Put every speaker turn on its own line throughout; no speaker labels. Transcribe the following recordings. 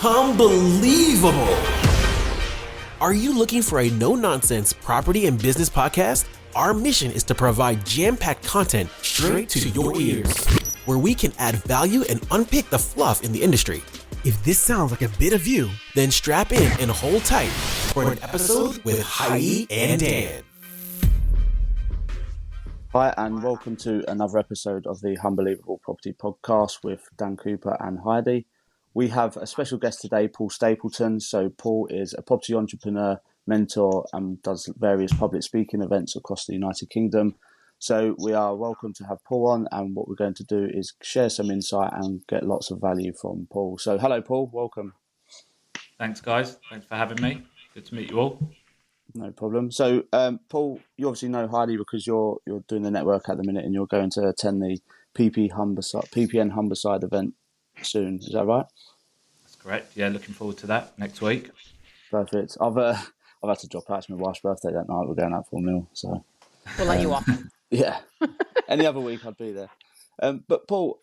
Unbelievable! Are you looking for a no-nonsense property and business podcast? Our mission is to provide jam-packed content straight to your ears, where we can add value and unpick the fluff in the industry. If this sounds like a bit of you, then strap in and hold tight for an episode with Heidi and Dan.
Hi, and welcome to another episode of the Unbelievable Property Podcast with Dan Cooper and Heidi. We have a special guest today, Paul Stapleton. So Paul is a property entrepreneur, mentor, and does various public speaking events across the United Kingdom. So we are welcome to have Paul on, and what we're going to do is share some insight and get lots of value from Paul. So hello, Paul. Welcome.
Thanks, guys. Thanks for having me. Good to meet you all.
No problem. So, Paul, you obviously know Heidi because you're doing the network at the minute, and you're going to attend the PPN Humberside event soon. Is that right?
That's correct. Yeah, looking forward to that next week.
Perfect. I've had to drop out. It's my wife's birthday that night. We're going out for a meal, so
we'll let you off.
Yeah. Any other week I'd be there. But Paul,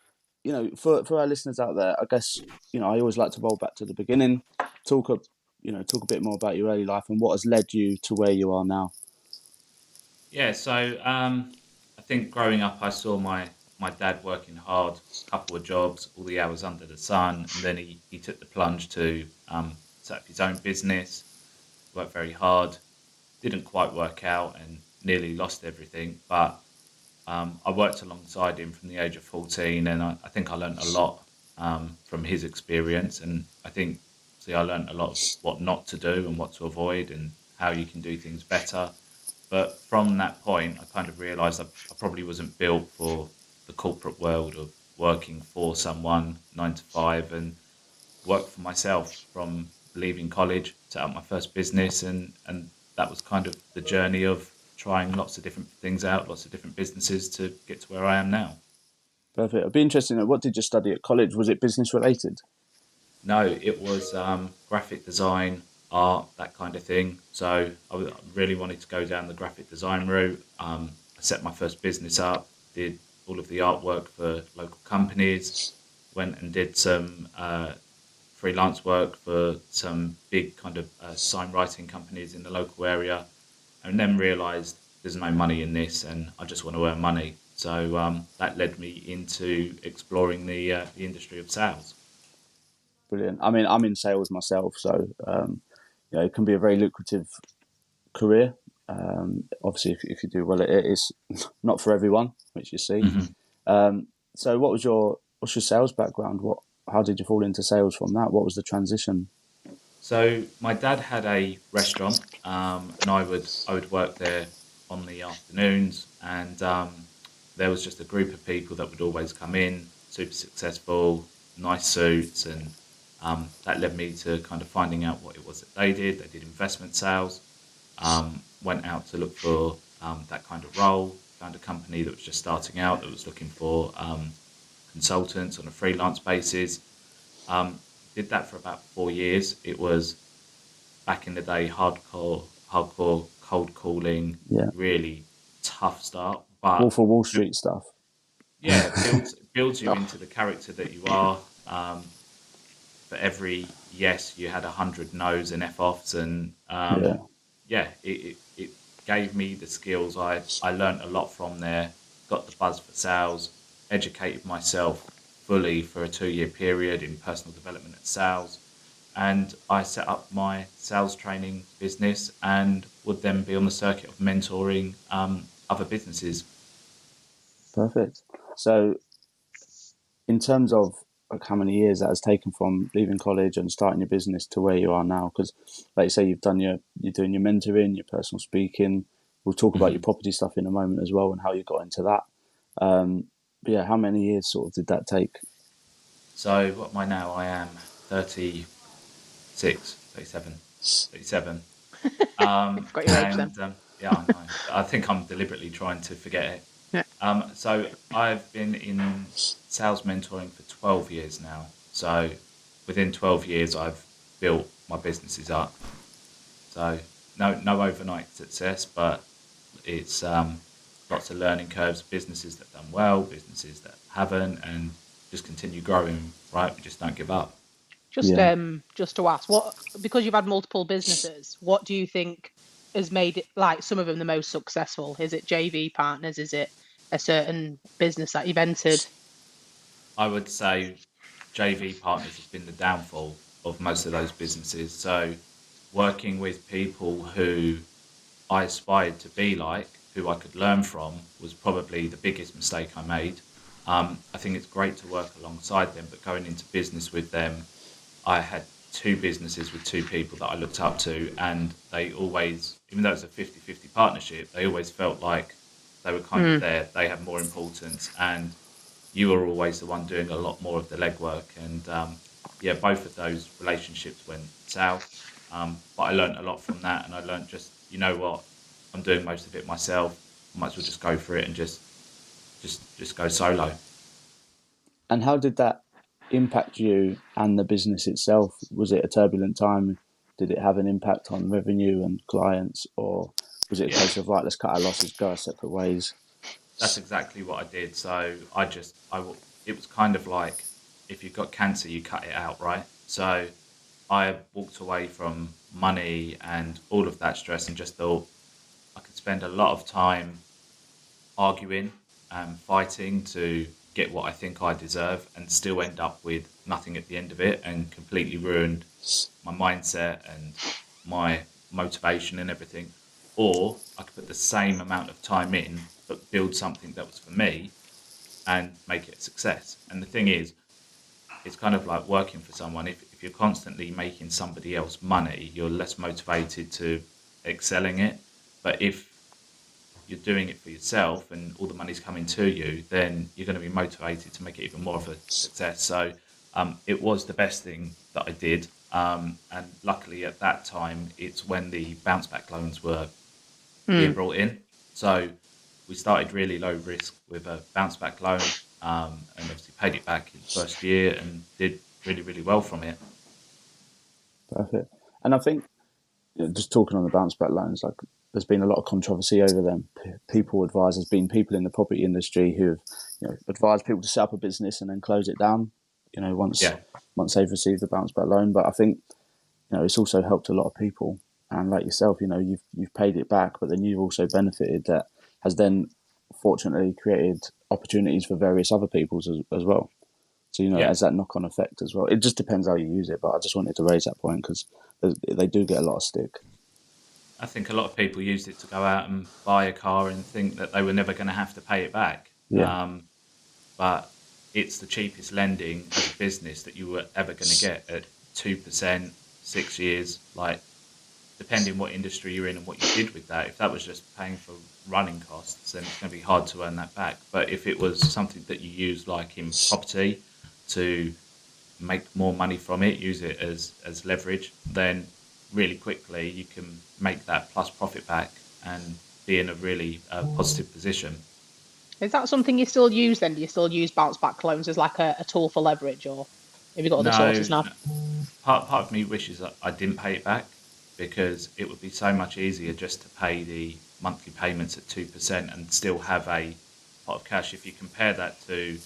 for our listeners out there, I guess I always like to roll back to the beginning, talk a bit more about your early life and what has led you to where you are now.
Yeah, so I think growing up, I saw my dad working hard, a couple of jobs, all the hours under the sun, and then he took the plunge to set up his own business, worked very hard, didn't quite work out and nearly lost everything, but I worked alongside him from the age of 14, and I think I learned a lot from his experience, and I think I learned a lot of what not to do and what to avoid and how you can do things better. But from that point, I kind of realised I probably wasn't built for the corporate world of working for someone 9 to 5, and work for myself from leaving college, set up my first business, and that was kind of the journey of trying lots of different things out, lots of different businesses to get to where I am now.
Perfect. It'd be interesting. What did you study at college? Was it business related?
No, it was graphic design, art, that kind of thing. So I really wanted to go down the graphic design route. I set my first business up, did all of the artwork for local companies, went and did some freelance work for some big kind of sign writing companies in the local area, and then realised there's no money in this and I just want to earn money. So that led me into exploring the industry of sales.
Brilliant. I mean, I'm in sales myself, so it can be a very lucrative career. Obviously, if you do well, it is not for everyone, which you see. Mm-hmm. So, what's your sales background? How did you fall into sales from that? What was the transition?
So, my dad had a restaurant, and I would work there on the afternoons, and there was just a group of people that would always come in, super successful, nice suits, and that led me to kind of finding out what it was that they did. They did investment sales, went out to look for that kind of role, found a company that was just starting out that was looking for consultants on a freelance basis. Did that for about 4 years. It was, back in the day, hardcore cold calling, really tough start. But
Wolf of Wall Street stuff.
Yeah, it builds you into the character that you are. For every yes, you had 100 no's and F-offs, and it gave me the skills. I learned a lot from there, got the buzz for sales, educated myself fully for a 2-year period in personal development and sales, and I set up my sales training business and would then be on the circuit of mentoring other businesses.
Perfect. So in terms of how many years that has taken from leaving college and starting your business to where you are now, because like you say, you're doing your mentoring, your personal speaking. We'll talk about your property stuff in a moment as well and how you got into that. But yeah, how many years sort of did that take?
So what am I now? I am 37.
Got your age then.
Yeah, I know. I think I'm deliberately trying to forget it.
Yeah.
So I've been in sales mentoring for 12 years now. So within 12 years, I've built my businesses up. So no overnight success, but it's lots of learning curves, businesses that have done well, businesses that haven't, and just continue growing, right? We just don't give up.
Yeah.
Just to ask, because you've had multiple businesses, what do you think has made it, like, some of them the most successful? Is it JV partners? Is it a certain business that you've entered?
I would say JV partners have been the downfall of most of those businesses. So working with people who I aspired to be like, who I could learn from, was probably the biggest mistake I made. I think it's great to work alongside them, but going into business with them, I had two businesses with two people that I looked up to, and they always, even though it's a 50-50 partnership, they always felt like they were kind of
Mm.
there, they had more importance, and you were always the one doing a lot more of the legwork. And yeah, both of those relationships went south. But I learned a lot from that, and I learned just, you know what, I'm doing most of it myself. I might as well just go for it and just go solo.
And how did that impact you and the business itself? Was it a turbulent time? Did it have an impact on revenue and clients, or was it a
Yeah,
case of, right, let's cut our losses, go our separate ways?
that's exactly what I did. So it was kind of like, if you've got cancer, you cut it out, right? So I walked away from money and all of that stress and just thought I could spend a lot of time arguing and fighting to get what I think I deserve and still end up with nothing at the end of it, and completely ruined my mindset and my motivation and everything. Or I could put the same amount of time in but build something that was for me and make it a success. And the thing is, it's kind of like working for someone. If you're constantly making somebody else money, you're less motivated to excelling it. But if you're doing it for yourself and all the money's coming to you, then you're going to be motivated to make it even more of a success. So it was the best thing that I did. And luckily at that time, it's when the bounce back loans were being
Mm.
brought in. So we started really low risk with a bounce back loan, and obviously paid it back in the first year and did really, really well from it.
Perfect. And I think, just talking on the bounce back loans, like, there's been a lot of controversy over them. People advise, there's been people in the property industry who have, advised people to set up a business and then close it down, once
Yeah,
they've received the bounce back loan. But I think, it's also helped a lot of people. And like yourself, you've paid it back, but then you've also benefited. That has then fortunately created opportunities for various other people as well. So, it
yeah.
has that knock on effect as well. It just depends how you use it. But I just wanted to raise that point because they do get a lot of stick.
I think a lot of people used it to go out and buy a car and think that they were never going to have to pay it back.
Yeah.
But it's the cheapest lending as a business that you were ever going to get at 2%, 6 years. Like, depending what industry you're in and what you did with that. If that was just paying for running costs, then it's going to be hard to earn that back. But if it was something that you use, like in property, to make more money from it, use it as leverage, then really quickly you can make that plus profit back and be in a really positive position.
Is that something you still use then? Do you still use bounce back loans as like a tool for leverage, or have you got other
No,
sources now?
no. Part of me wishes that I didn't pay it back, because it would be so much easier just to pay the monthly payments at 2% and still have a pot of cash. If you compare that to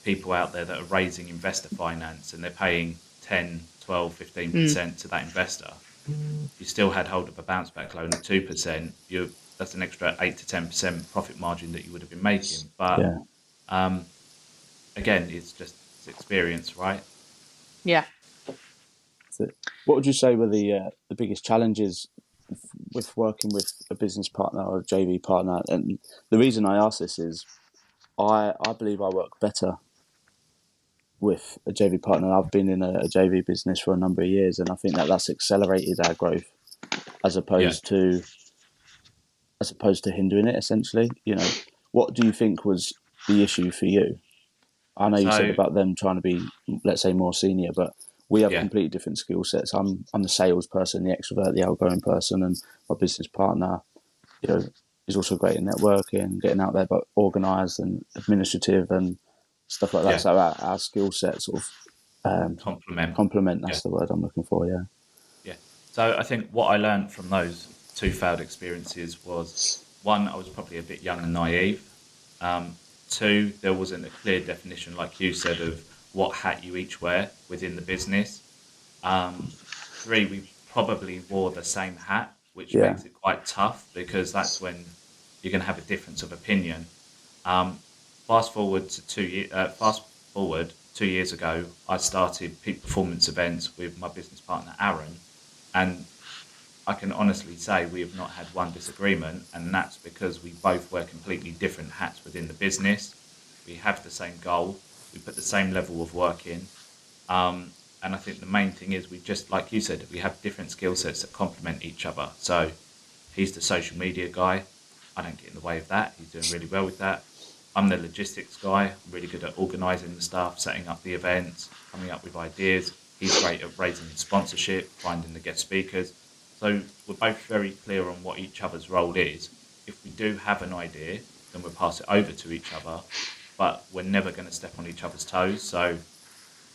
people out there that are raising investor finance and they're paying 10, 12,
Mm.
15% to that investor, if you still had hold of a bounce back loan at 2%, that's an extra 8 to 10% profit margin that you would have been making. But
Yeah.
again, it's experience, right?
Yeah.
That's it. What would you say were the biggest challenges with working with a business partner or a JV partner? And the reason I ask this is I believe I work better with a JV partner. I've been in a JV business for a number of years, and I think that's accelerated our growth as
Yeah.
opposed to hindering it. Essentially, what do you think was the issue for you? I know you said
So,
about them trying to be, let's say, more senior, but we have
yeah,
completely different skill sets. I'm the salesperson, the extrovert, the outgoing person, and my business partner, you know, is also great in networking, getting out there, but organised and administrative and stuff like that.
yeah,
So our skill set sort of
compliment.
complement.
Yeah,
That's the word I'm looking for. Yeah.
yeah. So I think what I learned from those two failed experiences was, one, I was probably a bit young and naive. Um, Two, there wasn't a clear definition, like you said, of what hat you each wear within the business. Three, we probably wore the same hat, which
Yeah.
makes it quite tough because that's when you're going to have a difference of opinion. Um, fast forward 2 years ago, I started peak performance events with my business partner Aaron, and I can honestly say we have not had one disagreement, and that's because we both wear completely different hats within the business. We have the same goal, we put the same level of work in, and I think the main thing is we just, like you said, we have different skill sets that complement each other. So he's the social media guy. I don't get in the way of that. He's doing really well with that. I'm the logistics guy. I'm really good at organising the stuff, setting up the events, coming up with ideas. He's great at raising sponsorship, finding the guest speakers. So we're both very clear on what each other's role is. If we do have an idea, then we'll pass it over to each other, but we're never going to step on each other's toes. So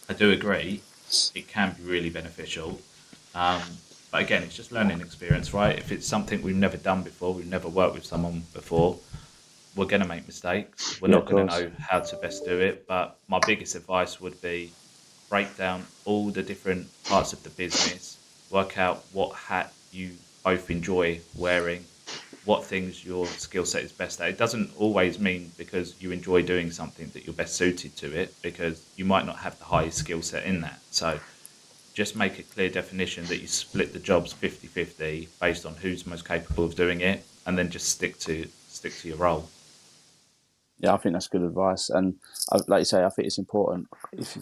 I do agree, it can be really beneficial. But again, it's just learning experience, right? If it's something we've never done before, we've never worked with someone before, we're going to make mistakes. We're
Yeah,
not
of
going to
course.
know how to best do it. But my biggest advice would be break down all the different parts of the business, work out what hat you both enjoy wearing, what things your skill set is best at. It doesn't always mean because you enjoy doing something that you're best suited to it, because you might not have the highest skill set in that. So just make a clear definition that you split the jobs 50-50 based on who's most capable of doing it, and then just stick to your role.
Yeah, I think that's good advice. And like you say, I think it's important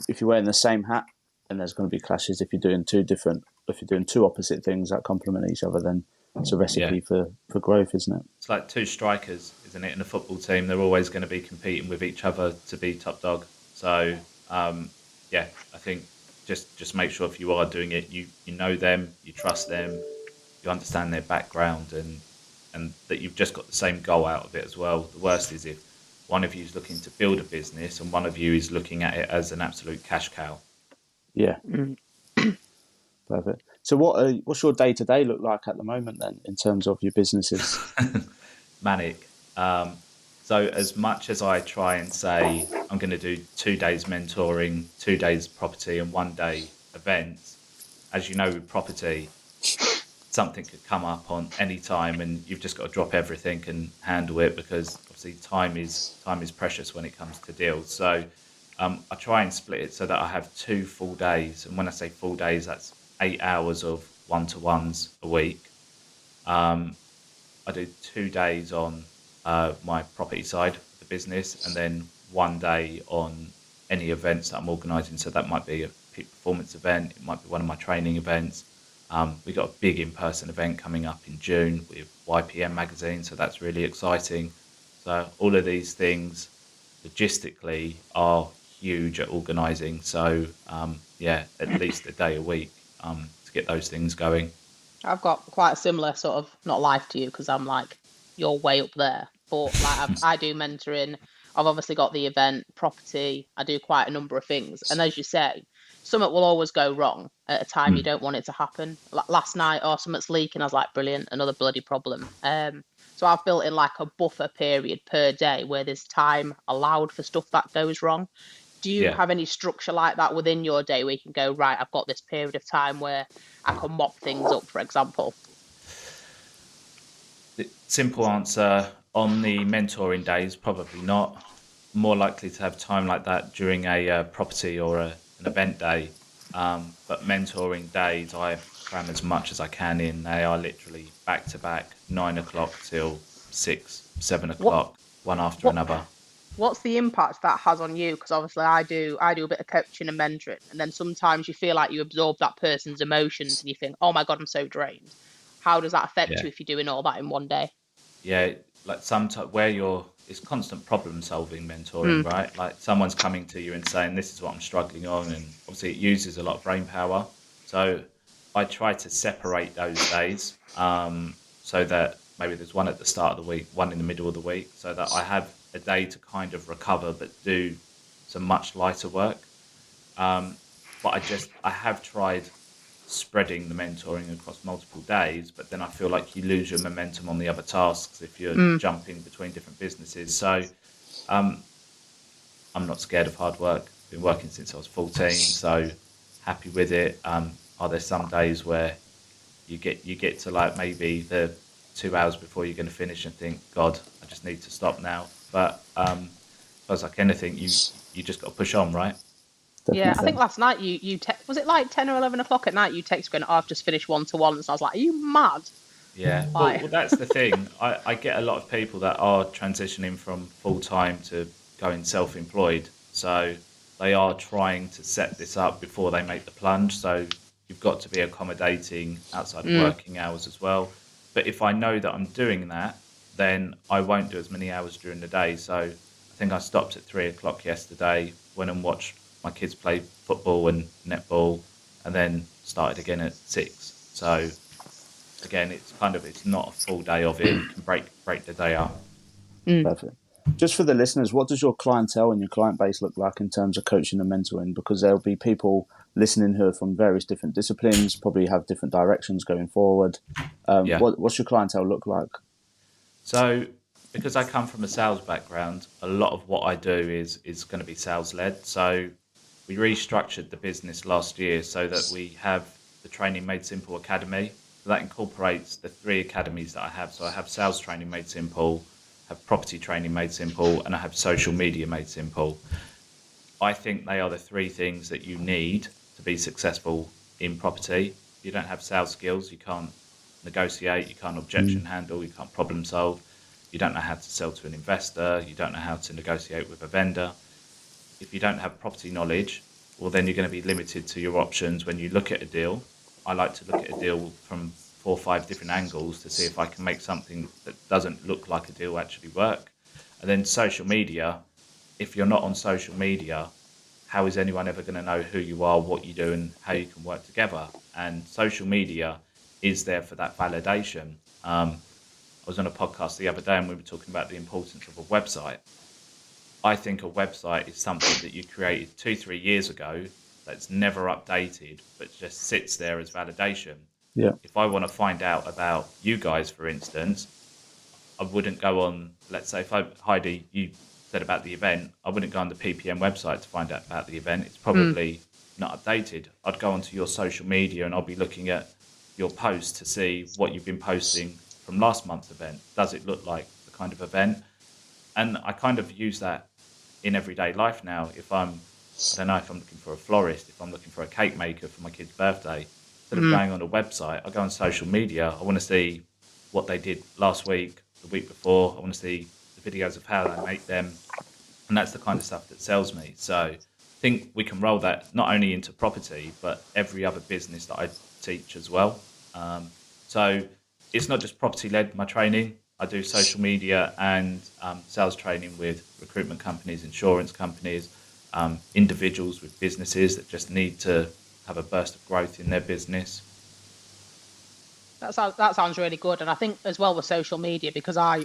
if you're wearing the same hat, and there's going to be clashes. If you're doing two opposite things that complement each other, then it's a recipe for growth, isn't it?
It's like two strikers, isn't it, in a football team? They're always going to be competing with each other to be top dog. So, I think just make sure if you are doing it, you know them, you trust them, you understand their background, and that you've just got the same goal out of it as well. The worst is if one of you is looking to build a business and one of you is looking at it as an absolute cash cow.
Yeah. Perfect. So what's your day-to-day look like at the moment then, in terms of your businesses?
Manic. So as much as I try and say I'm going to do 2 days mentoring, 2 days property, and 1 day events, as you know, with property, something could come up on any time, and you've just got to drop everything and handle it, because obviously time is precious when it comes to deals. So I try and split it so that I have 2 full days, and when I say full days, that's 8 hours of one-to-ones a week. I do 2 days on my property side of the business, and then 1 day on any events that I'm organising. So that might be a peak performance event, it might be one of my training events. We've got a big in-person event coming up in June with YPM magazine, so that's really exciting. So all of these things logistically are huge at organising. So at least a day a week to get those things going.
I've got quite a similar sort of, not life to you, because I'm like, you're way up there. But like I do mentoring. I've obviously got the event, property. I do quite a number of things. And as you say, something will always go wrong at a time you don't want it to happen. Last night, something's leaking. I was like, brilliant, another bloody problem. So I've built in like a buffer period per day where there's time allowed for stuff that goes wrong. Do you
Yeah.
have any structure like that within your day where you can go, right, I've got this period of time where I can mop things up, for example?
The simple answer, on the mentoring days, probably not. More likely to have time like that during a property or an event day. But mentoring days, I cram as much as I can in. They are literally back to back, 9 o'clock till 6, 7 o'clock, one after
What
another.
what's the impact that has on you? Because obviously I do a bit of coaching and mentoring, and then sometimes you feel like you absorb that person's emotions and you think, oh my God, I'm so drained. How does that affect
Yeah.
you if you're doing all that in one day?
Yeah, like sometimes it's constant problem solving mentoring, right? Like someone's coming to you and saying, this is what I'm struggling on. And obviously it uses a lot of brain power. So I try to separate those days, so that maybe there's one at the start of the week, one in the middle of the week, so that I have a day to kind of recover, but do some much lighter work. But I have tried spreading the mentoring across multiple days, but then I feel like you lose your momentum on the other tasks if you're jumping between different businesses. So I'm not scared of hard work. Been working since I was 14, so happy with it. are there some days where you get to like maybe the 2 hours before you're going to finish and think, God, I just need to stop now. But I suppose like anything, you just got to push on, right?
Yeah, I
Definitely.
think last night was it like 10 or 11 o'clock at night you text going, oh, I've just finished one-to-ones. I was like, are you mad?
Yeah,
Like,
well, that's the thing. I get a lot of people that are transitioning from full time to going self employed. So they are trying to set this up before they make the plunge. So you've got to be accommodating outside of
mm,
working hours as well. But if I know that I'm doing that, then I won't do as many hours during the day. So I think I stopped at 3 o'clock yesterday, went and watched my kids play football and netball, and then started again at 6. So again, it's not a full day of it. You can break the day up.
mm.
Perfect. Just for the listeners, what does your clientele and your client base look like in terms of coaching and mentoring? Because there'll be people listening who are from various different disciplines, probably have different directions going forward.
Yeah.
What's your clientele look like?
So because I come from a sales background, a lot of what I do is going to be sales led. So we restructured the business last year so that we have the Training Made Simple Academy. So that incorporates the 3 academies that I have. So I have sales training made simple, have property training made simple, and I have social media made simple. I think they are the 3 things that you need to be successful in property. If you don't have sales skills, you can't negotiate, you can't objection handle, you can't problem solve, you don't know how to sell to an investor, you don't know how to negotiate with a vendor. If you don't have property knowledge, well, then you're going to be limited to your options when you look at a deal. I like to look at a deal from 4 or 5 different angles to see if I can make something that doesn't look like a deal actually work. And then social media, if you're not on social media, how is anyone ever going to know who you are, what you do, and how you can work together? And social media is there for that validation. I was on a podcast the other day and we were talking about the importance of a website. I think a website is something that you created 2-3 years ago that's never updated, but just sits there as validation.
Yeah.
If I want to find out about you guys, for instance, I wouldn't go on, let's say, Heidi, you said about the event, I wouldn't go on the PPM website to find out about the event. It's probably not updated. I'd go onto your social media and I'll be looking at your posts to see what you've been posting from last month's event. Does it look like the kind of event? And I kind of use that in everyday life now. I don't know, if I'm looking for a florist, if I'm looking for a cake maker for my kid's birthday, instead of going on a website, I go on social media. I want to see what they did last week, the week before. I want to see the videos of how they make them. And that's the kind of stuff that sells me. So I think we can roll that not only into property, but every other business that I teach as well. So it's not just property led, my training. I do social media and sales training with recruitment companies, insurance companies, individuals with businesses that just need to have a burst of growth in their business.
That sounds really good. And I think as well with social media, because I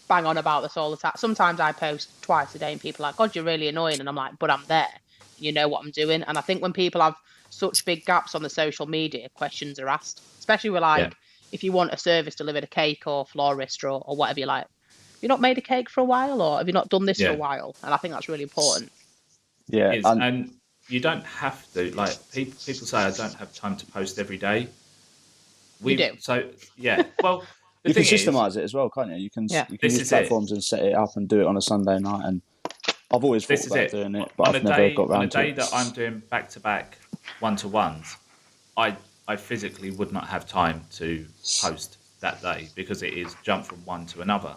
bang on about this all the time. Sometimes I post twice a day and people are like, God, you're really annoying. And I'm like, but I'm there. You know what I'm doing. And I think when people have such big gaps on the social media, questions are asked, especially with
Yeah.
like, if you want a service delivered, a cake or florist or whatever you like. Have you not made a cake for a while or have you not done this for a
Yeah,
while? And I think that's really important.
it
Yeah.
is.
And
And you don't have to, like, people say, I don't have time to post every day.
You do.
Yeah. Well, the
you can
thing is,
systemize it as well, can't you?
Yeah.
You can
this
use
is it.
platforms and set it up and do it on a Sunday night. And I've always thought
This is
about
it.
doing it, but I've never got
On a
round to
day
it.
that I'm doing back to back one to ones, I physically would not have time to post that day because it is jump from one to another.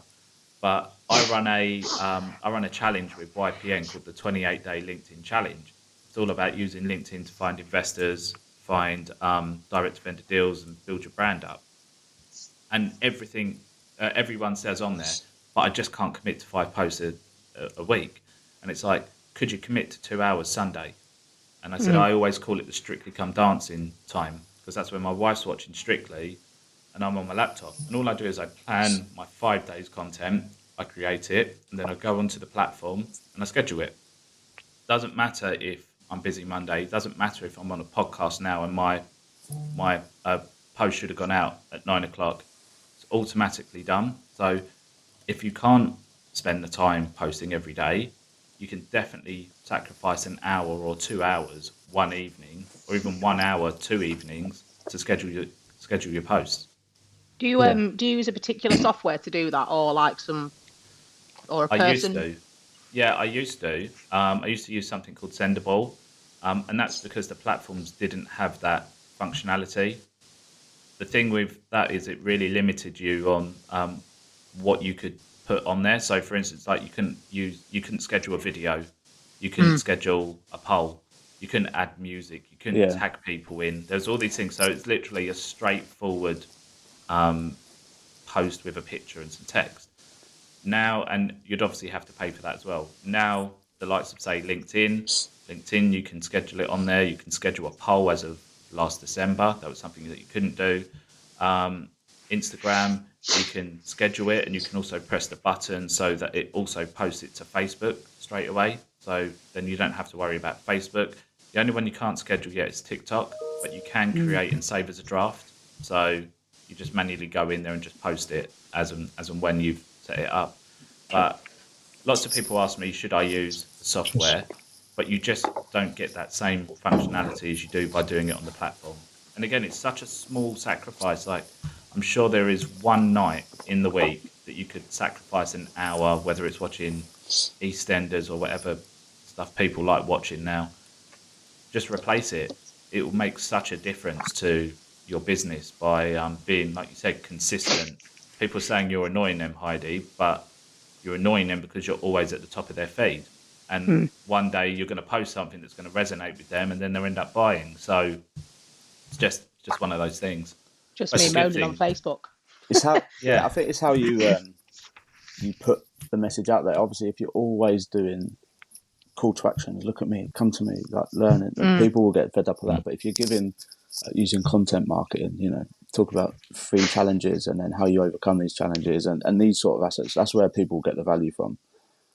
But I run a challenge with YPN called the 28-day LinkedIn challenge. It's all about using LinkedIn to find investors, find direct to vendor deals, and build your brand up. And everyone says on there, but I just can't commit to 5 posts a week. And it's like, could you commit to 2 hours Sunday? And I said, I always call it the Strictly Come Dancing time because that's when my wife's watching Strictly and I'm on my laptop. And all I do is I plan my 5 days content, I create it, and then I go onto the platform and I schedule it. Doesn't matter if I'm busy Monday. Doesn't matter if I'm on a podcast now and my post should have gone out at 9 o'clock. It's automatically done. So if you can't spend the time posting every day, you can definitely sacrifice an hour or 2 hours one evening or even 1 hour, 2 evenings to schedule your posts.
Do you use a particular software to do that, or like a
I used
person?
to. Yeah, I used to. I used to use something called Sendable, and that's because the platforms didn't have that functionality. The thing with that is it really limited you on what you could put on there. So, for instance, like you couldn't schedule a video, you couldn't schedule a poll, you couldn't add music, you couldn't
Yeah.
tag people in. There's all these things. So it's literally a straightforward post with a picture and some text. Now, and you'd obviously have to pay for that as well. Now, the likes of, say, LinkedIn, you can schedule it on there. You can schedule a poll as of last December. That was something that you couldn't do. Instagram, you can schedule it, and you can also press the button so that it also posts it to Facebook straight away. So then you don't have to worry about Facebook. The only one you can't schedule yet is TikTok, but you can create and save as a draft. So you just manually go in there and just post it as and when you've set it up. But lots of people ask me, should I use the software? But you just don't get that same functionality as you do by doing it on the platform. And again, it's such a small sacrifice. Like, I'm sure there is one night in the week that you could sacrifice an hour, whether it's watching EastEnders or whatever stuff people like watching now. Just replace it. It will make such a difference to your business by being, like you said, consistent. People are saying you're annoying them, Heidi, but you're annoying them because you're always at the top of their feed. And one day you're going to post something that's going to resonate with them, and then they'll end up buying. So it's just one of those things.
Just
That's
me
a good
moaning on
thing.
Facebook.
It's how
Yeah.
I think it's how you you put the message out there. Obviously, if you're always doing call to actions, look at me, come to me, like learn it, people will get fed up of that. But if you're giving using content marketing, talk about free challenges and then how you overcome these challenges and these sort of assets, that's where people get the value from.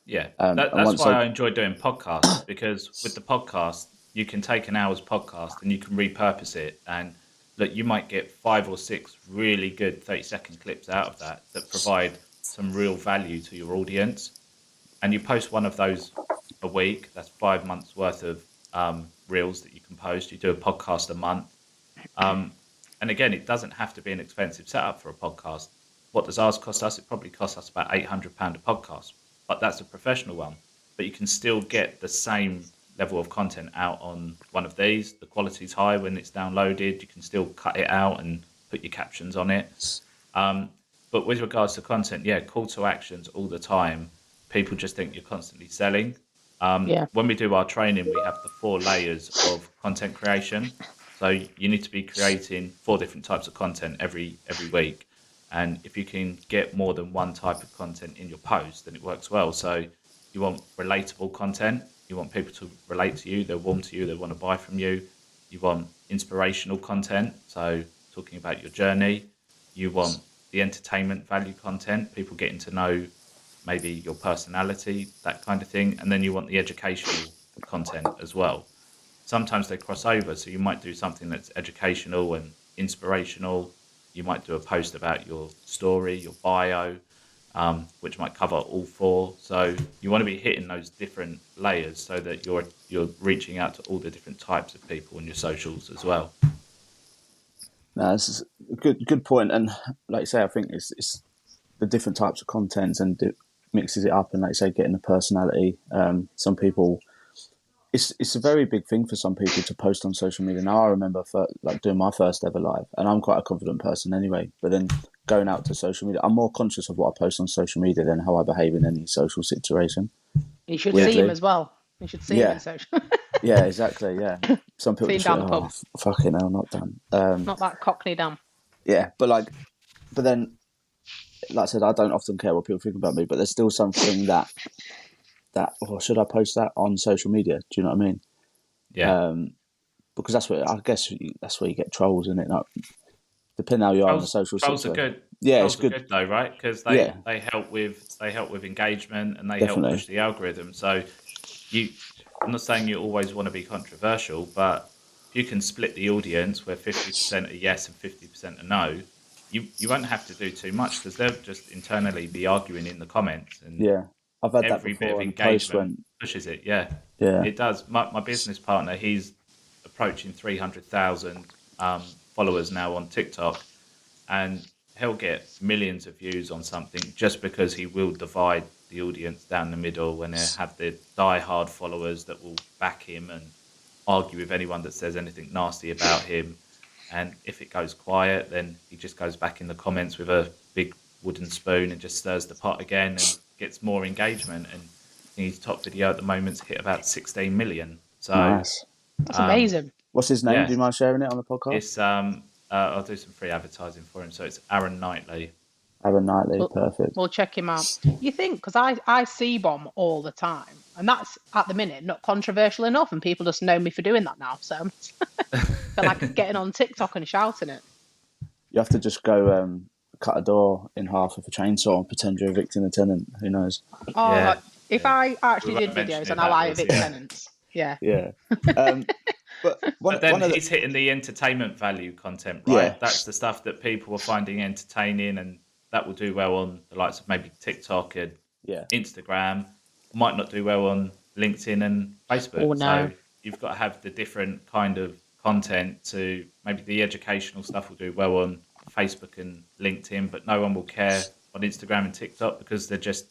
Yeah,
And
that's why I enjoy doing podcasts, because with the podcast, you can take an hour's podcast and you can repurpose it. And look, you might get 5 or 6 really good 30-second clips out of that provide some real value to your audience. And you post one of those a week, that's 5 months worth of reels that you can post. You do a podcast a month. And again, it doesn't have to be an expensive setup for a podcast. What does ours cost us? It probably costs us about £800 a podcast, but that's a professional one. But you can still get the same level of content out on one of these. The quality's high when it's downloaded. You can still cut it out and put your captions on it. But with regards to content, call to actions all the time. People just think you're constantly selling. When we do our training, we have the 4 layers of content creation. So you need to be creating 4 different types of content every week. And if you can get more than one type of content in your post, then it works well. So you want relatable content. You want people to relate to you. They're warm to you. They want to buy from you. You want inspirational content. So talking about your journey. You want the entertainment value content, people getting to know maybe your personality, that kind of thing. And then you want the educational content as well. Sometimes they cross over. So you might do something that's educational and inspirational. You might do a post about your story, your bio, which might cover all 4. So you want to be hitting those different layers so that you're reaching out to all the different types of people on your socials as well.
No, this is a good point. And like you say, I think it's the different types of content and mixes it up. And like you say, getting the personality. Some people, it's a very big thing for some people to post on social media. Now I remember doing my first ever live, and I'm quite a confident person anyway. But then going out to social media, I'm more conscious of what I post on social media than how I behave in any social situation.
You should see him as well. You should see him in social.
Yeah, exactly. Yeah, some people just
down
think,
the pub.
fucking hell, not done.
Not that Cockney damn.
Yeah, but then, like I said, I don't often care what people think about me, but there's still something that should I post that on social media? Do you know what I mean?
Yeah.
Because that's where you get trolls, isn't it? Like, depending how you are in the social
trolls
situation.
are good.
Yeah,
trolls
it's good.
Are good though, right? Because they help with engagement and they
Definitely.
help push the algorithm. So I'm not saying you always want to be controversial, but if you can split the audience where 50% are yes and 50% are no, you won't have to do too much because they'll just internally be arguing in the comments. And
I've had that
every
before.
bit of engagement pushes it. Yeah,
Yeah,
it does. My business partner, he's a approaching 300,000 followers now on TikTok, and he'll get millions of views on something just because he will divide the audience down the middle, and he'll have the die-hard followers that will back him and argue with anyone that says anything nasty about him. And if it goes quiet, then he just goes back in the comments with a big wooden spoon and just stirs the pot again and gets more engagement. And his top video at the moment's hit about 16 million. So
Nice.
That's amazing.
What's his name?
Yeah.
Do you mind sharing it on the podcast?
it's I'll do some free advertising for him. So it's Aaron Knightley.
Aaron Knightley,
Well-
perfect.
We'll check him out. You think, because I C-bomb all the time, and that's at the minute not controversial enough, and people just know me for doing that now. So I feel like getting on TikTok and shouting it.
You have to just go cut a door in half with a chainsaw and pretend you're evicting a tenant. Who knows?
Oh,
Yeah.
if I actually
We
did
won't mention
videos
it
on how I
backwards,
evict
yeah.
tenants, yeah.
Yeah. But
But then
one of the,
he's hitting the entertainment value content, right?
Yeah.
That's the stuff that people are finding entertaining, and that will do well on the likes of maybe TikTok and
yeah.
Instagram. Might not do well on LinkedIn and Facebook.
Oh, no.
So you've got to have the different kind of content. To maybe the educational stuff will do well on Facebook and LinkedIn, but no one will care on Instagram and TikTok because they just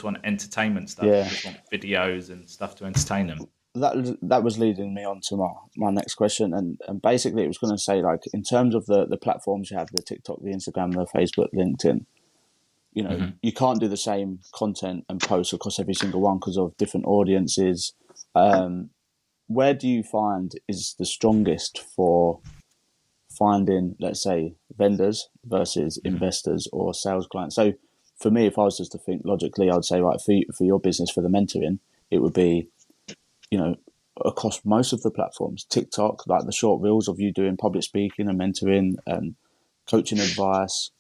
want entertainment stuff.
Yeah.
They just want videos and stuff to entertain them.
That was leading me on to my next question, and basically it was going to say, like, in terms of the platforms you have, the TikTok, the Instagram, the Facebook, LinkedIn, you know, you can't do the same content and post across every single one because of different audiences. Where do you find is the strongest for finding, let's say, vendors versus investors or sales clients? So for me, if I was just to think logically, I would say, right, for your business, for the mentoring, it would be, you know, across most of the platforms, TikTok, like the short reels of you doing public speaking and mentoring and coaching advice,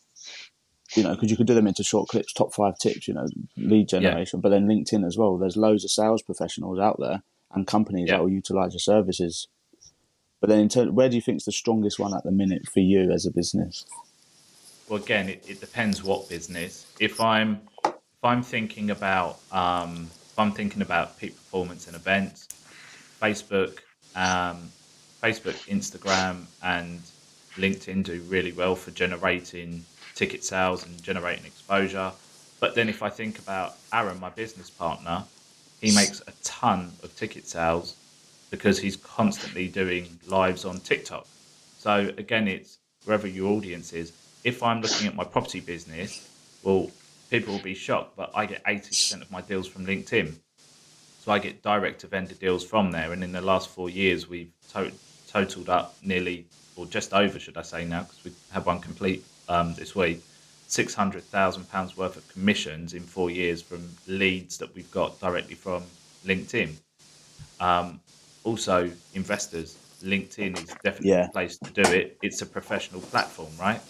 you know, because you could do them into short clips, top 5 tips, you know, lead generation, but then LinkedIn as well. There's loads of sales professionals out there and companies that will utilize your services. But then in terms, where do you think is the strongest one at the minute for you as a business?
Well, again, it depends what business. If I'm thinking about peak performance and events, Facebook, Instagram, and LinkedIn do really well for generating ticket sales and generating exposure. But then if I think about Aaron, my business partner, he makes a ton of ticket sales because he's constantly doing lives on TikTok. So again, it's wherever your audience is. If I'm looking at my property business, well, people will be shocked, but I get 80% of my deals from LinkedIn. So I get direct to vendor deals from there. And in the last 4 years, we've totaled up nearly, or just over, should I say now, because we had one complete this week, £600,000 worth of commissions in 4 years from leads that we've got directly from LinkedIn. Also, investors, LinkedIn is definitely the place to do it. It's a professional platform, right?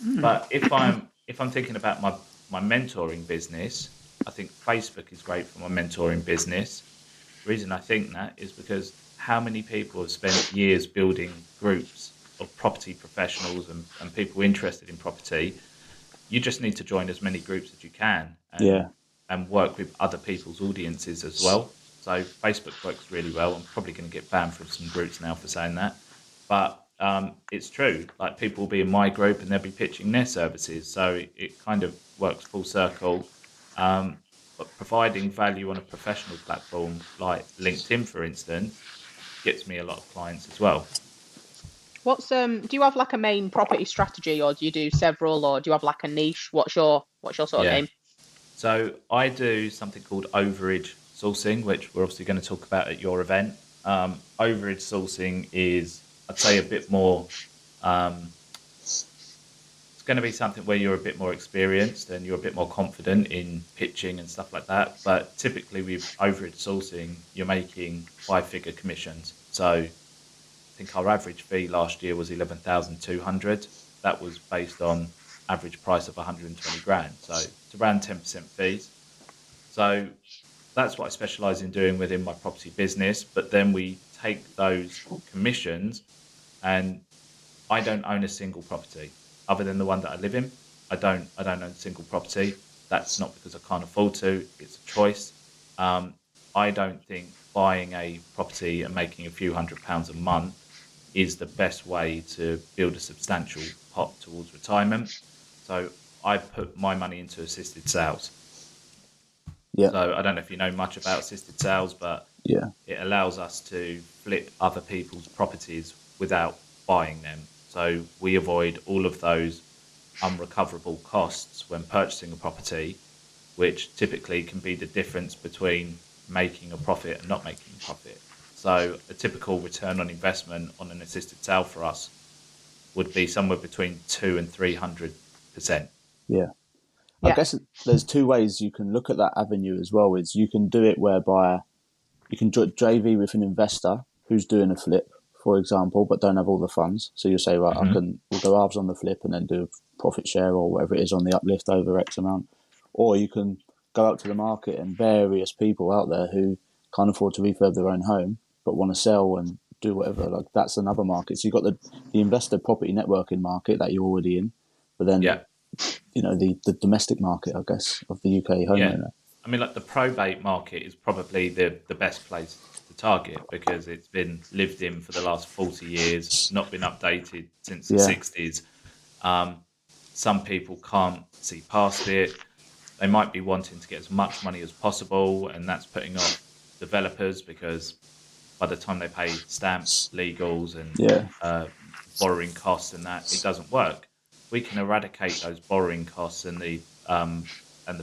But if I'm thinking about my mentoring business, I think Facebook is great for my mentoring business. The reason I think that is because how many people have spent years building groups of property professionals and people interested in property. You just need to join as many groups as you can and work with other people's audiences as well. So Facebook works really well. I'm probably going to get banned from some groups now for saying that. But it's true. Like, people will be in my group and they'll be pitching their services. So it kind of works full circle. But providing value on a professional platform like LinkedIn, for instance, gets me a lot of clients as well.
What's do you have like a main property strategy, or do you do several, or do you have like a niche? What's your sort of game?
So I do something called overage sourcing, which we're obviously going to talk about at your event. Overage sourcing is, I'd say, a bit more. It's going to be something where you're a bit more experienced and you're a bit more confident in pitching and stuff like that. But typically with overage sourcing, you're making 5-figure commissions. So I think our average fee last year was 11,200. That was based on average price of 120 grand. So it's around 10% fees. So that's what I specialize in doing within my property business. But then we take those commissions, and I don't own a single property other than the one that I live in. I don't own a single property. That's not because I can't afford to. It's a choice. I don't think buying a property and making a few £100 a month is the best way to build a substantial pot towards retirement. So I put my money into assisted sales.
Yeah,
So I don't know if you know much about assisted sales, but
yeah,
it allows us to flip other people's properties without buying them. So we avoid all of those unrecoverable costs when purchasing a property, which typically can be the difference between making a profit and not making a profit. So a typical return on investment on an assisted sale for us would be somewhere between 200 and 300%.
yeah. I
Yeah.
guess there's two ways you can look at that avenue as well. Is you can do it whereby you can JV with an investor who's doing a flip, for example, but don't have all the funds. So you say, right, we'll go halves on the flip and then do a profit share or whatever it is on the uplift over X amount. Or you can go out to the market and various people out there who can't afford to refurb their own home but want to sell and do whatever. Like that's another market. So you've got the investor property networking market that you're already in, but then
Yeah.
the domestic market, I guess, of the UK
Yeah.
homeowner.
I mean, like the probate market is probably the best place to target because it's been lived in for the last 40 years, not been updated since the
Yeah,
60s. Some people can't see past it. They might be wanting to get as much money as possible, and that's putting off developers because by the time they pay stamps, legals, and
yeah,
borrowing costs, and that it doesn't work. We can eradicate those borrowing costs and the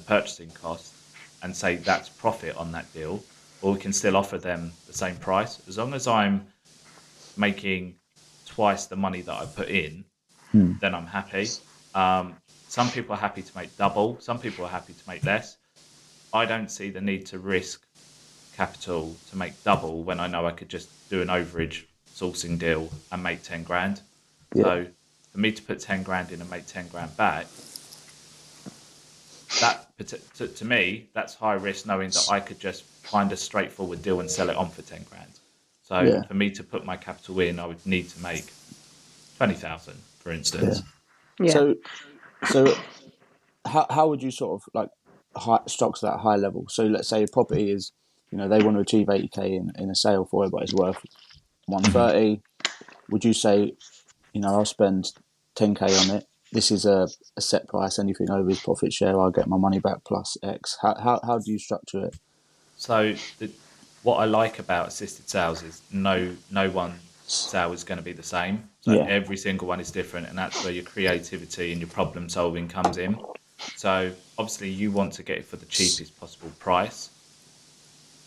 purchasing costs, and say that's profit on that deal, or we can still offer them the same price as long as I'm making twice the money that I put in. Then I'm happy. Some people are happy to make double. Some people are happy to make less. I don't see the need to risk capital to make double when I know I could just do an overage sourcing deal and make 10 grand.
yeah,
So for me to put 10 grand in and make 10 grand back, that to me, that's high risk knowing that I could just find a straightforward deal and sell it on for 10 grand. So
yeah,
for me to put my capital in, I would need to make 20,000, for
yeah.
instance.
Yeah.
So how would you sort of like structure that high level? So let's say a property is, they want to achieve 80k in a sale for it, but it's worth 130. Would you say, I'll spend 10k on it? This is a set price. Anything over is profit share. I'll get my money back plus X. How do you structure it?
So what I like about assisted sales is no one sale is going to be the same. So
Yeah,
every single one is different, and that's where your creativity and your problem solving comes in. So obviously you want to get it for the cheapest possible price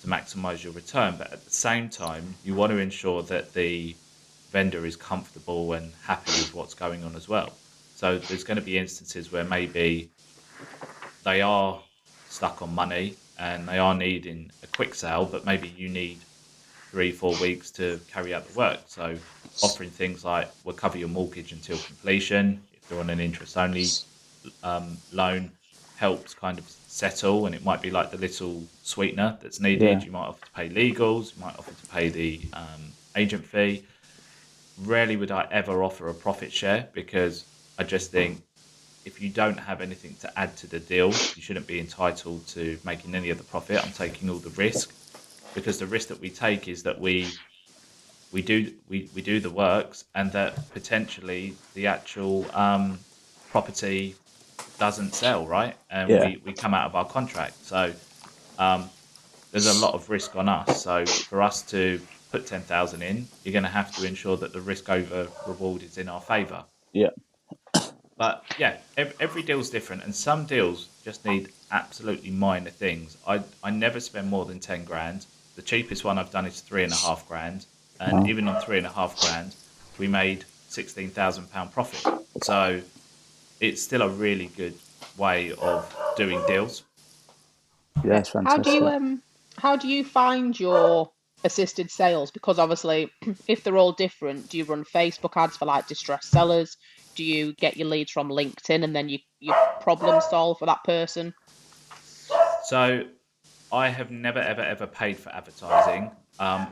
to maximize your return, but at the same time you want to ensure that the vendor is comfortable and happy with what's going on as well. So there's going to be instances where maybe they are stuck on money and they are needing a quick sale, but maybe you need 3-4 weeks to carry out the work. So offering things like we'll cover your mortgage until completion if they're on an interest only loan helps kind of settle, and it might be like the little sweetener that's
yeah,
needed. You might offer to pay legals, you might offer to pay the agent fee. Rarely would I ever offer a profit share because I just think if you don't have anything to add to the deal, you shouldn't be entitled to making any of the profit. I'm taking all the risk because the risk that we take is that we do the works and that potentially the actual property doesn't sell, right? And
yeah,
we come out of our contract. So there's a lot of risk on us. So for us to put 10,000 in, you're going to have to ensure that the risk over reward is in our favour.
yeah,
But yeah, every deal's different, and some deals just need absolutely minor things. I never spend more than 10 grand. The cheapest one I've done is 3.5 grand, and
wow.
even on 3.5 grand, we made £16,000 profit. So it's still a really good way of doing deals.
Yeah, it's fantastic.
How do you find your assisted sales? Because obviously, if they're all different, do you run Facebook ads for like distressed sellers? Do you get your leads from LinkedIn and then you problem solve for that person?
So I have never ever paid for advertising. I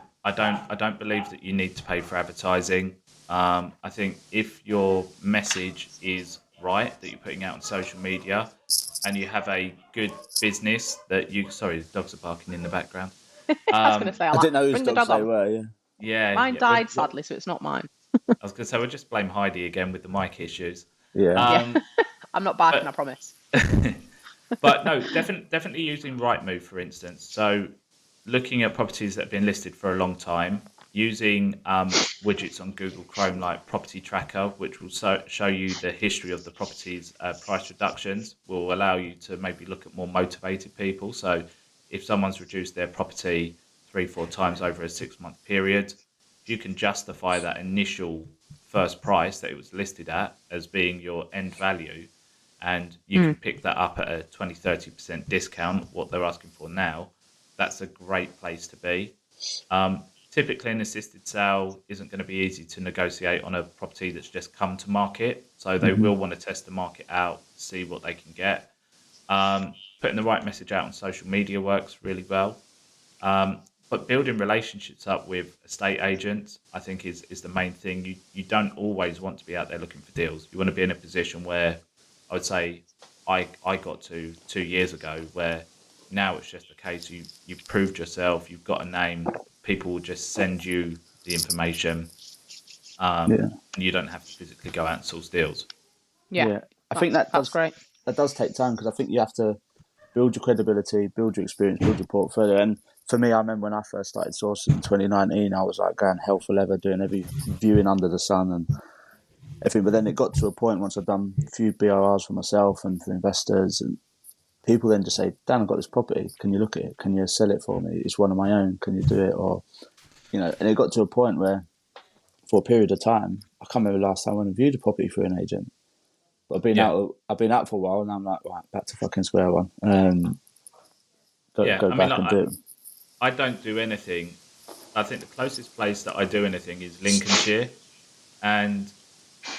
don't believe that you need to pay for advertising. I think if your message is right that you're putting out on social media, and you have a good business that you sorry, the dogs are barking in the background.
I was going to say,
I didn't know whose
bring the
dogs
dog
they
on.
were. Yeah.
Yeah.
Mine died, sadly, so it's not mine.
I was going to say, we'll just blame Heidi again with the mic issues.
Yeah.
Yeah. I'm not barking, I
But
promise.
but no, definitely using Rightmove, for instance. So looking at properties that have been listed for a long time, using widgets on Google Chrome like Property Tracker, which will show you the history of the property's price reductions, will allow you to maybe look at more motivated people. So if someone's reduced their property 3-4 times over a 6-month period, if you can justify that initial first price that it was listed at as being your end value, and you can pick that up at a 20-30% discount, what they're asking for now, that's a great place to be. Typically, an assisted sale isn't going to be easy to negotiate on a property that's just come to market. So they will want to test the market out, see what they can get. Putting the right message out on social media works really well. But building relationships up with estate agents, I think, is the main thing. You don't always want to be out there looking for deals. You want to be in a position where I would say I got to 2 years ago, where now it's just a case you've proved yourself, you've got a name, people will just send you the information, and you don't have to physically go out and source deals.
Yeah.
I think
that's great.
That does take time, because I think you have to build your credibility, build your experience, build your portfolio. And for me, I remember when I first started sourcing in 2019, I was like going hell for leather, doing every viewing under the sun and everything. But then it got to a point, once I'd done a few BRRs for myself and for investors, and people then just say, Dan, I've got this property. Can you look at it? Can you sell it for me? It's one of my own. Can you do it? Or, and it got to a point where, for a period of time, I can't remember the last time I went and viewed a property through an agent. But I've been out for a while, and I'm like, right, back to fucking square one. Go back and do it.
I don't do anything. I think the closest place that I do anything is Lincolnshire, and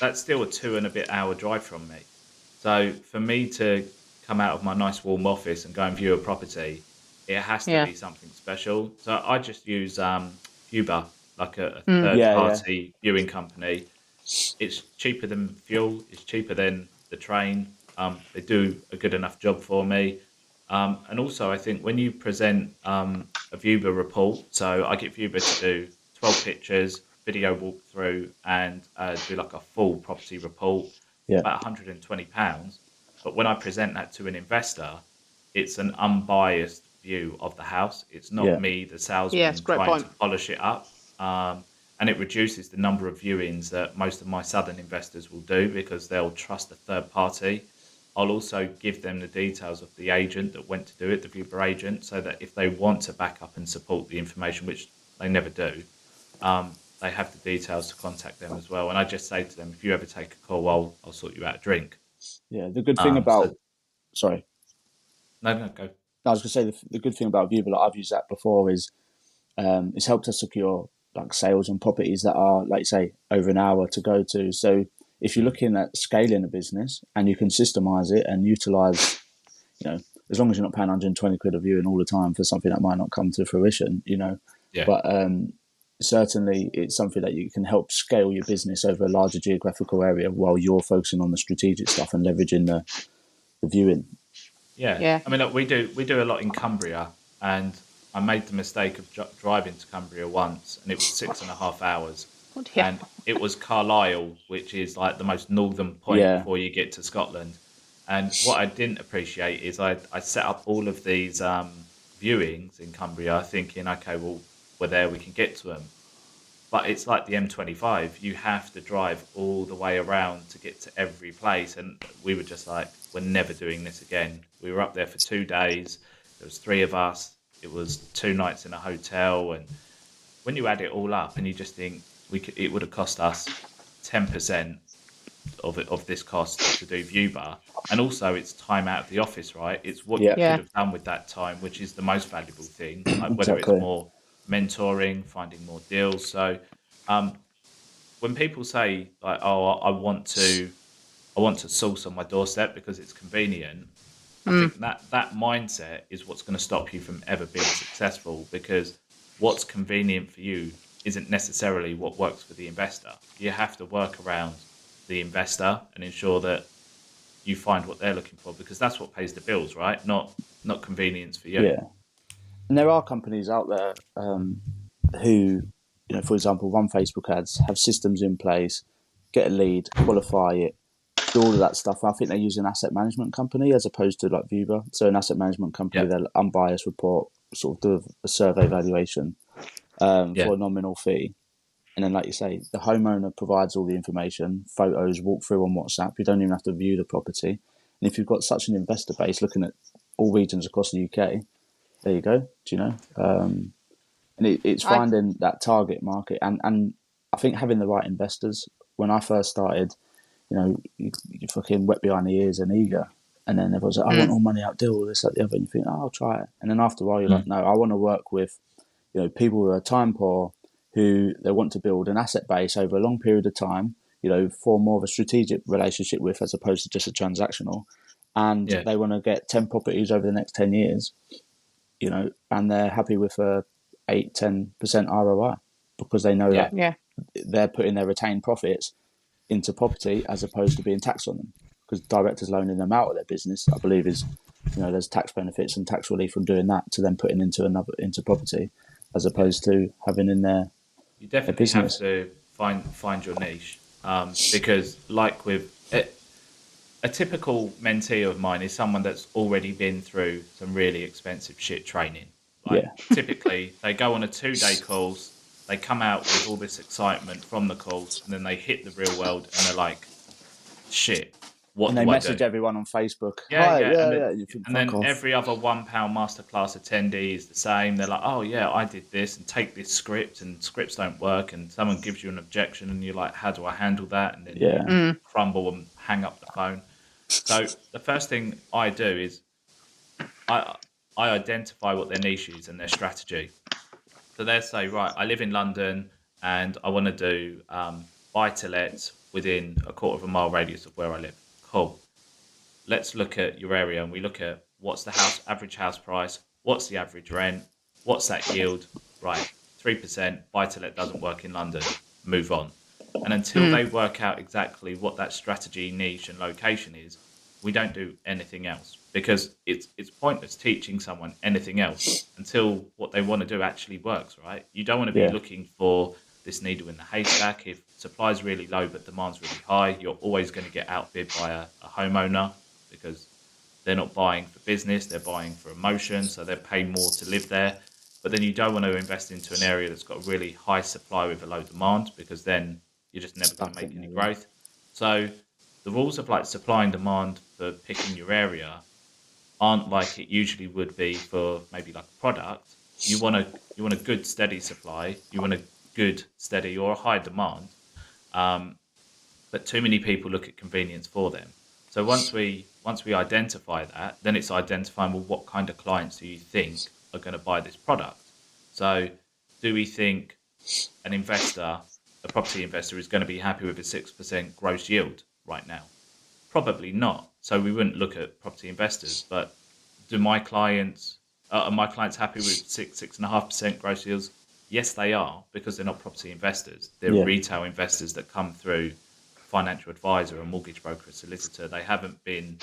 that's still a 2-and-a-bit-hour drive from me. So for me to come out of my nice warm office and go and view a property, it has to be something special. So I just use Uber, like a third-party viewing company. It's cheaper than fuel. It's cheaper than the train. They do a good enough job for me. And also, I think when you present a Viewer report, so I get Viewer to do 12 pictures, video walkthrough, and do like a full property report, about £120. But when I present that to an investor, it's an unbiased view of the house. It's not me, the salesman, trying to polish it up. And it reduces the number of viewings that most of my southern investors will do, because they'll trust a third party. I'll also give them the details of the agent that went to do it, the viewer agent, so that if they want to back up and support the information, which they never do, they have the details to contact them as well. And I just say to them, if you ever take a call, I'll sort you out a drink.
Yeah, the good thing about... Sorry.
No, go.
I was going to say, the good thing about Viewer, like I've used that before, is it's helped us secure like sales on properties that are, like say, over an hour to go to. So if you're looking at scaling a business and you can systemize it and utilize, as long as you're not paying 120 quid a viewing all the time for something that might not come to fruition, but certainly it's something that you can help scale your business over a larger geographical area while you're focusing on the strategic stuff and leveraging the viewing.
Yeah. I mean, look, we do a lot in Cumbria, and I made the mistake of driving to Cumbria once, and it was 6.5 hours. And it was Carlisle, which is like the most northern point before you get to Scotland. And what I didn't appreciate is I set up all of these viewings in Cumbria thinking, okay, well, we're there, we can get to them. But it's like the M25. You have to drive all the way around to get to every place. And we were just like, we're never doing this again. We were up there for 2 days. There was 3 of us. It was 2 nights in a hotel. And when you add it all up and you just think it would have cost us 10% of this cost to do Viewbar. And also it's time out of the office, right? It's what you could have done with that time, which is the most valuable thing, like whether it's more mentoring, finding more deals. So when people say like, oh, I want to source on my doorstep because it's convenient, I think that mindset is what's going to stop you from ever being successful, because what's convenient for you isn't necessarily what works for the investor. You have to work around the investor and ensure that you find what they're looking for, because that's what pays the bills, right? Not convenience for you.
Yeah. And there are companies out there who, for example, run Facebook ads, have systems in place, get a lead, qualify it, do all of that stuff. I think they use an asset management company as opposed to like Vuber. So an asset management company,
Yeah.
they'll unbiased report, sort of do a survey valuation for a nominal fee. And then, like you say, the homeowner provides all the information, photos, walk through on WhatsApp. You don't even have to view the property. And if you've got such an investor base looking at all regions across the UK, there you go. Do you know? And it's finding that target market. And I think having the right investors. When I first started, you fucking wet behind the ears and eager. And then everyone's like, I want all money out, deal, this, that, the other. And you think, oh, I'll try it. And then after a while, you're like, no, I want to work with, people who are time poor, who they want to build an asset base over a long period of time, form more of a strategic relationship with as opposed to just a transactional. And they want to get 10 properties over the next 10 years, and they're happy with a 8-10% ROI because they know that they're putting their retained profits into property as opposed to being taxed on them, because directors loaning them out of their business, I believe, is there's tax benefits and tax relief from doing that to then putting into property as opposed to having in their
you definitely have to find your niche, because like with a typical mentee of mine is someone that's already been through some really expensive shit training. Typically they go on a 2-day course, they come out with all this excitement from the course, and then they hit the real world and they're like, shit, what
and
do
they
I
message
do?
everyone on Facebook.
And then every other £1 masterclass attendee is the same. They're like, oh yeah, I did this, and take this script, and scripts don't work, and someone gives you an objection and you're like, how do I handle that? And then you crumble and hang up the phone. So the first thing I do is I identify what their niche is and their strategy. So they say, right, I live in London and I want to do buy-to-lets within a 1/4 mile radius of where I live. Cool. Let's look at your area, and we look at what's the average house price, what's the average rent, what's that yield. Right, 3%, buy-to-let doesn't work in London, move on. And until they work out exactly what that strategy, niche and location is, we don't do anything else, because it's pointless teaching someone anything else until what they want to do actually works, right? You don't want to be looking for this needle in the haystack. If supply is really low but demand's really high, you're always going to get outbid by a homeowner, because they're not buying for business, they're buying for emotion, so they're paying more to live there. But then you don't want to invest into an area that's got a really high supply with a low demand, because then you're just never going to make any growth. So the rules of like supply and demand for picking your area aren't like it usually would be for maybe like a product. You want a good steady supply, you want a good steady or a high demand, but too many people look at convenience for them. So once we identify that, then it's identifying, well, what kind of clients do you think are going to buy this product? So do we think a property investor, is going to be happy with a 6% gross yield right now? Probably not. So we wouldn't look at property investors. But are my clients happy with 6.5% gross yields? Yes, they are, because they're not property investors. They're retail investors that come through financial advisor, a mortgage broker, a solicitor. They haven't been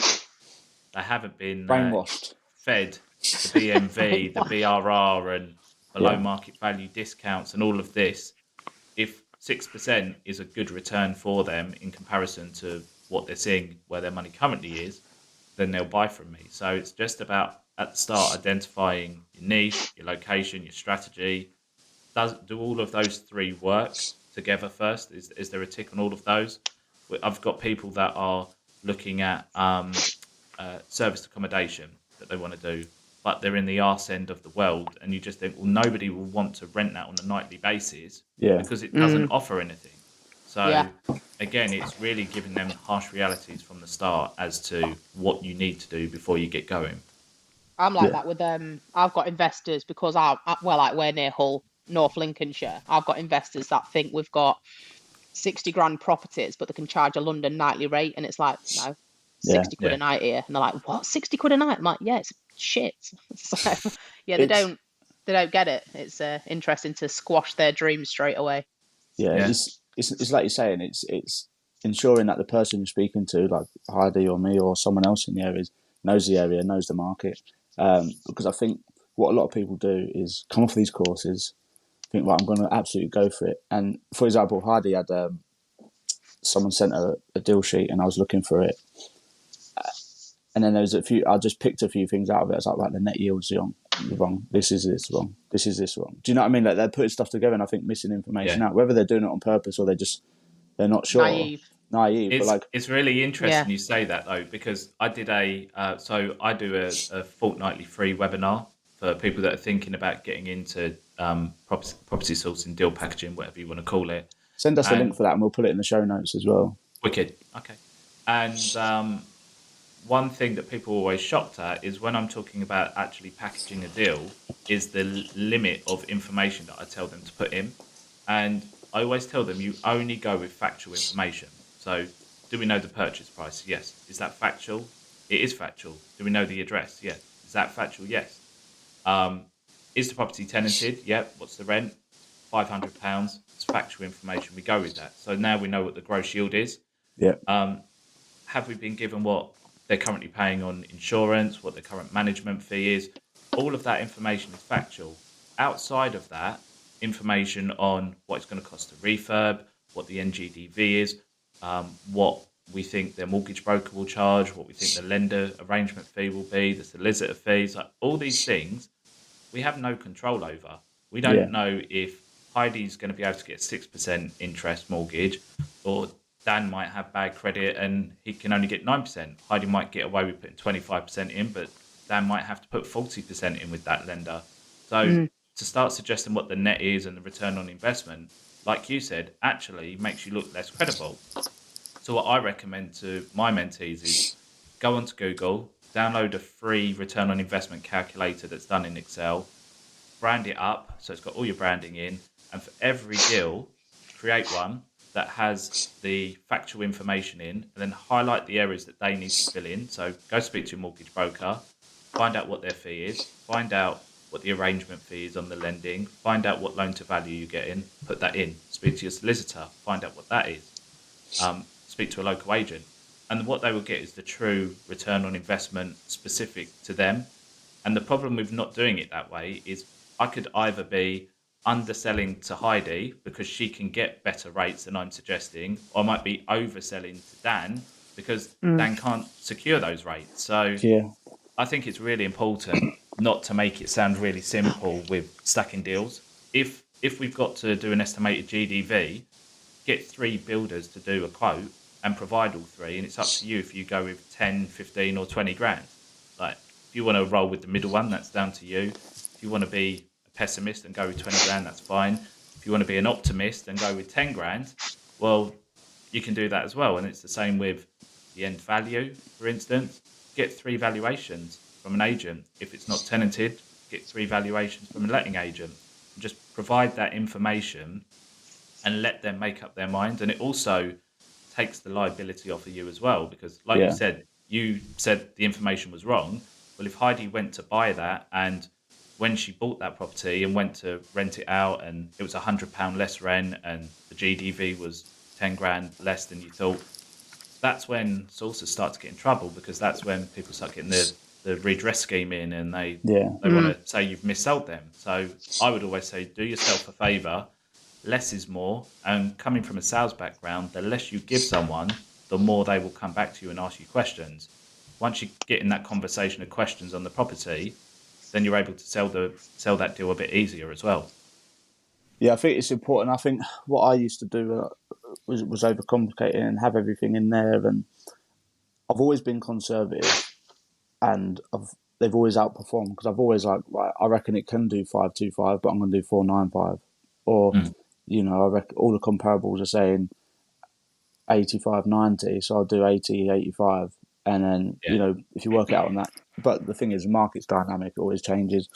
brainwashed,
fed the BMV, the BRR, and below market value discounts and all of this. If 6% is a good return for them in comparison to what they're seeing where their money currently is, then they'll buy from me. So it's just about, at the start, identifying your niche, your location, your strategy. Do all of those three work together first? Is there a tick on all of those? I've got people that are looking at serviced accommodation that they want to do, but they're in the arse end of the world, and you just think, well, nobody will want to rent that on a nightly basis because it doesn't offer anything. So again, it's really giving them harsh realities from the start as to what you need to do before you get going.
I'm like that with I've got investors, because we're near Hull, North Lincolnshire. I've got investors that think we've got 60 grand properties, but they can charge a London nightly rate, and it's like, no, 60 quid a night here, and they're like, what, 60 quid a night? I'm like, yeah, it's shit. So they don't get it. It's interesting to squash their dreams straight away.
It's like you're saying, it's ensuring that the person you're speaking to, like Heidi or me or someone else in the area, knows the market, because I think what a lot of people do is come off these courses, think, right, I'm going to absolutely go for it. And for example, Heidi had someone sent her a deal sheet, and I was looking for it. And then there was a few. I just picked a few things out of it. I was like, right, the net yield's wrong. This is this wrong. This is this wrong. Do you know what I mean? Like they're putting stuff together, and I think missing information out. Whether they're doing it on purpose or they're not sure. Naive.
It's,
but like,
it's really interesting you say that though, because I did I do a fortnightly free webinar for people that are thinking about getting into property sourcing, deal packaging, whatever you want to call it.
Send us the link for that, and we'll put it in the show notes as well.
Wicked. Okay. And one thing that people are always shocked at is when I'm talking about actually packaging a deal is the limit of information that I tell them to put in. And I always tell them you only go with factual information. So do we know the purchase price? Yes. Is that factual? It is factual. Do we know the address? Yes. Is that factual? Yes. Is the property tenanted? Yep. What's the rent? £500. It's factual information. We go with that. So now we know what the gross yield is.
Yeah.
Have we been given what they're currently paying on insurance, what their current management fee is? All of that information is factual. Outside of that, information on what it's going to cost to refurb, what the NGDV is, what we think their mortgage broker will charge, what we think the lender arrangement fee will be, the solicitor fees, like all these things we have no control over. We don't know if Heidi's going to be able to get 6% interest mortgage, or Dan might have bad credit and he can only get 9%. Heidi might get away with putting 25% in, but Dan might have to put 40% in with that lender. So to start suggesting what the net is and the return on investment, like you said, actually makes you look less credible. So what I recommend to my mentees is go onto Google, download a free return on investment calculator that's done in Excel, brand it up so it's got all your branding in, and for every deal, create one that has the factual information in, and then highlight the areas that they need to fill in. So go speak to your mortgage broker, find out what their fee is, find out what the arrangement fee is on the lending, find out what loan to value you're getting, put that in. Speak to your solicitor, find out what that is. Speak to a local agent. And what they will get is the true return on investment specific to them. And the problem with not doing it that way is I could either be underselling to Heidi because she can get better rates than I'm suggesting, or I might be overselling to Dan because Dan can't secure those rates. So I think it's really important not to make it sound really simple with stacking deals. If we've got to do an estimated GDV, get 3 builders to do a quote and provide all 3, and it's up to you if you go with 10, 15 or 20 grand. Like if you want to roll with the middle one, that's down to you. If you want to be a pessimist and go with 20 grand, that's fine. If you want to be an optimist and go with 10 grand, well, you can do that as well. And it's the same with the end value, for instance. Get 3 valuations from an agent. If it's not tenanted, get 3 valuations from a letting agent. And just provide that information and let them make up their mind. And it also takes the liability off of you as well, because like you said the information was wrong. Well, if Heidi went to buy that, and when she bought that property and went to rent it out and it was £100 less rent and the GDV was 10 grand less than you thought, that's when sources start to get in trouble, because that's when people start getting the redress scheme in, and they want to say you've missold them. So I would always say do yourself a favour. Less is more, and coming from a sales background, the less you give someone, the more they will come back to you and ask you questions. Once you get in that conversation of questions on the property, then you're able to sell that deal a bit easier as well.
Yeah, I think it's important. I think what I used to do was overcomplicate it and have everything in there, and I've always been conservative, and they've always outperformed, because I've always like, right, I reckon it can do 525, but I'm going to do 495, or you know, I reckon all the comparables are saying 85, 90, so I'll do 80, 85. And then, you know, if you work it out on that. But the thing is, the market's dynamic, it always changes.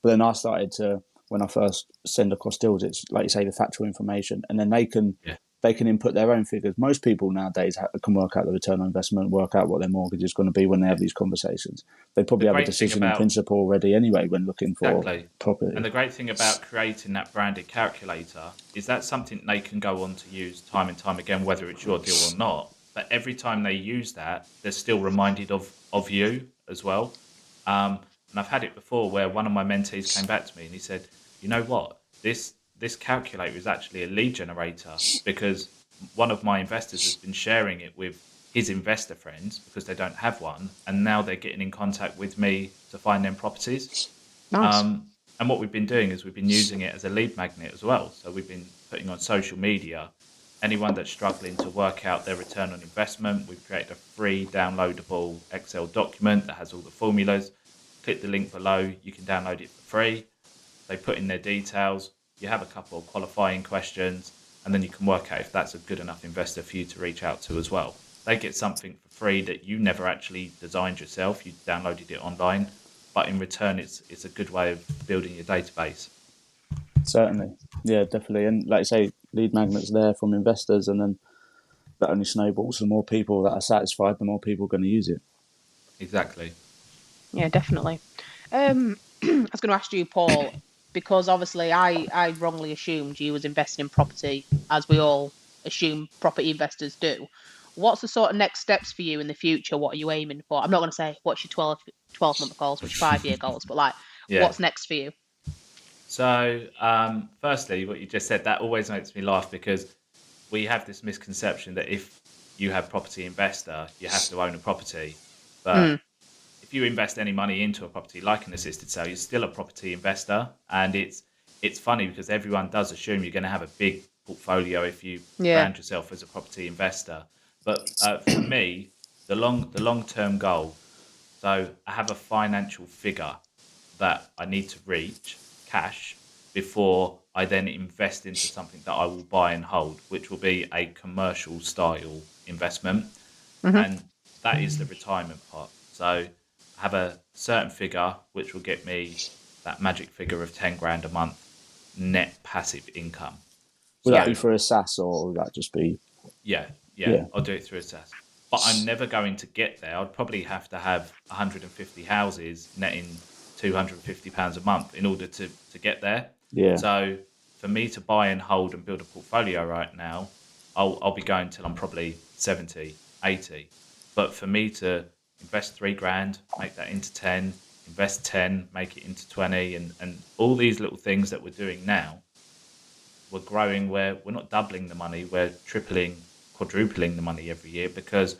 But then I started to, when I first send across deals, it's like you say, the factual information. And then they can input their own figures. Most people nowadays can work out the return on investment, work out what their mortgage is going to be when they have these conversations. They probably have a decision in principle already anyway when looking for property.
And the great thing about creating that branded calculator is that's something they can go on to use time and time again, whether it's your deal or not. But every time they use that, they're still reminded of you as well. And I've had it before where one of my mentees came back to me and he said, you know what, this calculator is actually a lead generator, because one of my investors has been sharing it with his investor friends because they don't have one, and now they're getting in contact with me to find them properties.
Nice.
And what we've been doing is we've been using it as a lead magnet as well. So we've been putting on social media, anyone that's struggling to work out their return on investment, we've created a free downloadable Excel document that has all the formulas. Click the link below, you can download it for free. They put in their details, you have a couple of qualifying questions, and then you can work out if that's a good enough investor for you to reach out to as well. They get something for free that you never actually designed yourself, you downloaded it online, but in return it's a good way of building your database.
Certainly. Yeah, definitely. And like you say, lead magnets there from investors, and then that only snowballs. The more people that are satisfied, the more people are going to use it.
Exactly.
Yeah, definitely. I was going to ask you, Paul, because obviously I wrongly assumed you was investing in property, as we all assume property investors do. What's the sort of next steps for you in the future? What are you aiming for? I'm not going to say what's your 12-month goals, what's your 5-year goals, but like,
Yeah.
what's next for you?
So, firstly, what you just said, that always makes me laugh, because we have this misconception that if you have property investor, you have to own a property. But if you invest any money into a property like an assisted sale, you're still a property investor. And it's funny because everyone does assume you're going to have a big portfolio if you
Yeah.
brand yourself as a property investor. But for me, the long-term goal, so I have a financial figure that I need to reach, cash, before I then invest into something that I will buy and hold, which will be a commercial style investment. And that is the retirement part. So I have a certain figure which will get me that magic figure of 10 grand a month net passive income.
Will that
So
be for a SaaS, or will that just be?
yeah,
Yeah.
I'll do it through a SaaS. But I'm never going to get there. I'd probably have to have 150 houses netting £250 a month in order to get there.
Yeah.
So for me to buy and hold and build a portfolio right now, I'll be going till I'm probably 70, 80. But for me to invest 3 grand, make that into 10, invest 10, make it into 20, and all these little things that we're doing now, we're growing where we're not doubling the money, we're tripling, quadrupling the money every year, because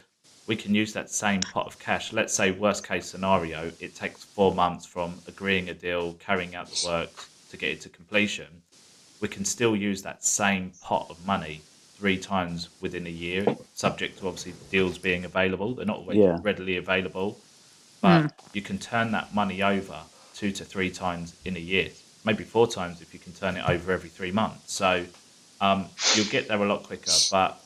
we can use that same pot of cash. Let's say worst case scenario, it takes 4 months from agreeing a deal, carrying out the work to get it to completion. We can still use that same pot of money 3 times within a year, subject to obviously deals being available. They're not always readily available, but you can turn that money over 2 to 3 times in a year, maybe 4 times if you can turn it over every 3 months. So you'll get there a lot quicker. But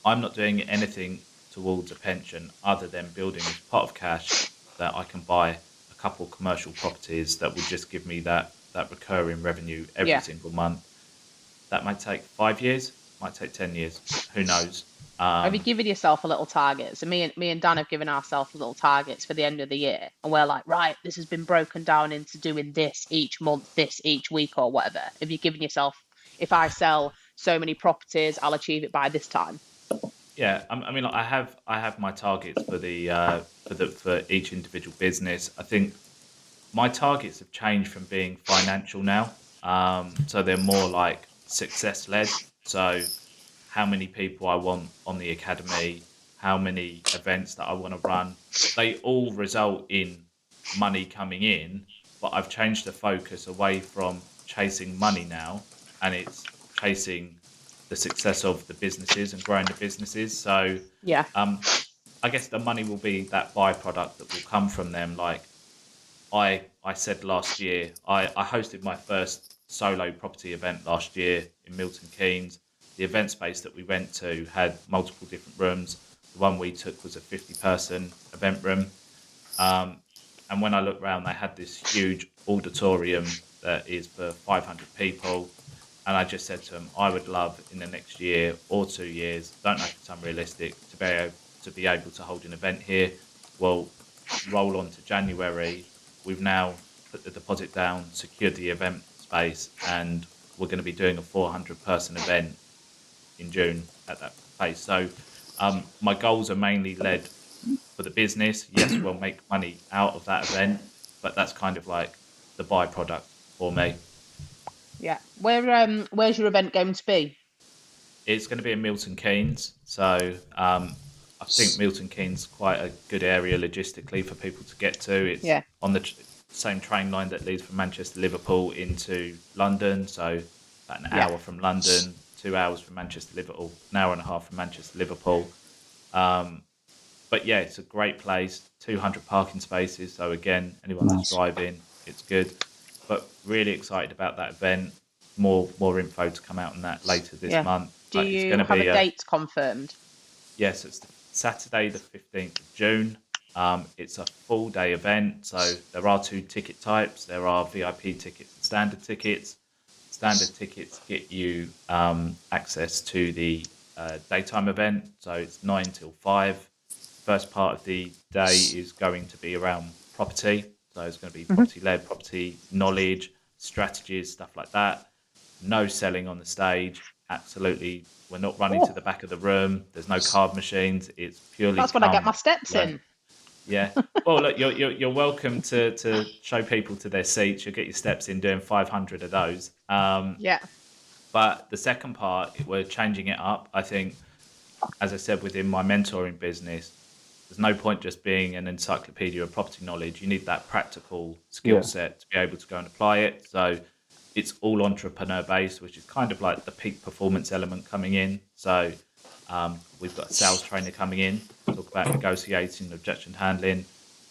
I'm not doing anything towards a pension other than building this pot of cash that I can buy a couple of commercial properties that will just give me that recurring revenue every single month. That might take 5 years, might take 10 years, who knows.
Have you given yourself a little target? So me and Dan have given ourselves little targets for the end of the year, and we're like, right, this has been broken down into doing this each month, this each week, or whatever. Have you given yourself, if I sell so many properties, I'll achieve it by this time?
Yeah, I mean, like, I have my targets for for each individual business. I think my targets have changed from being financial now, so they're more like success led. So how many people I want on the academy, how many events that I want to run, they all result in money coming in. But I've changed the focus away from chasing money now, and it's chasing the success of the businesses and growing the businesses. So
Yeah.
I guess the money will be that byproduct that will come from them. Like I said last year, I hosted my first solo property event last year in Milton Keynes. The event space that we went to had multiple different rooms. The one we took was a 50-person event room. And when I looked around, they had this huge auditorium that is for 500 people. And I just said to them, I would love in the next year or 2 years, don't know if it's unrealistic, to be able to hold an event here. Well, roll on to January. We've now put the deposit down, secured the event space, and we're going to be doing a 400-person event in June at that place. So my goals are mainly led for the business. Yes, we'll make money out of that event, but that's kind of like the byproduct for me.
Yeah. Where's your event going to be?
It's going to be in Milton Keynes, so I think Milton Keynes is quite a good area logistically for people to get to. It's
Yeah.
on the same train line that leads from Manchester to Liverpool into London, so about an hour from London, 2 hours from Manchester to Liverpool, an hour and a half from Manchester to Liverpool. But yeah, it's a great place, 200 parking spaces. So again, anyone that's driving, it's good. But really excited about that event. More info to come out on that later this month.
Do
But it's
you
going to
have
be
a date confirmed?
Yes, it's Saturday the 15th of June. It's a full day event. So there are 2 ticket types. There are VIP tickets and standard tickets. Standard tickets get you access to the daytime event. So it's 9 till 5. First part of the day is going to be around property. So it's going to be property-led, property knowledge, strategies, stuff like that. No selling on the stage. Absolutely. We're not running to the back of the room. There's no card machines. It's purely.
That's when I get my steps in.
Yeah. Well, look, you're welcome to show people to their seats. You'll get your steps in doing 500 of those. But the second part, we're changing it up. I think, as I said, within my mentoring business, there's no point just being an encyclopedia of property knowledge. You need that practical skill set to be able to go and apply it. So it's all entrepreneur based, which is kind of like the peak performance element coming in. So we've got a sales trainer coming in to talk about negotiating, objection handling.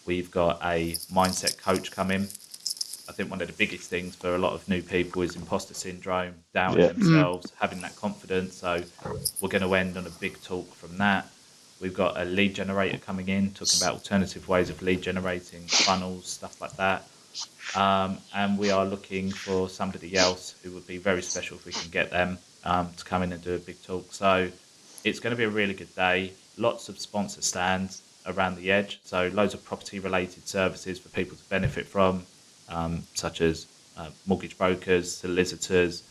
We've got a mindset coach coming. I think one of the biggest things for a lot of new people is imposter syndrome, doubting themselves, having that confidence. So we're going to end on a big talk from that. We've got a lead generator coming in, talking about alternative ways of lead generating, funnels, stuff like that. And we are looking for somebody else who would be very special if we can get them to come in and do a big talk. So it's going to be a really good day. Lots of sponsor stands around the edge. So loads of property related services for people to benefit from, such as mortgage brokers, solicitors,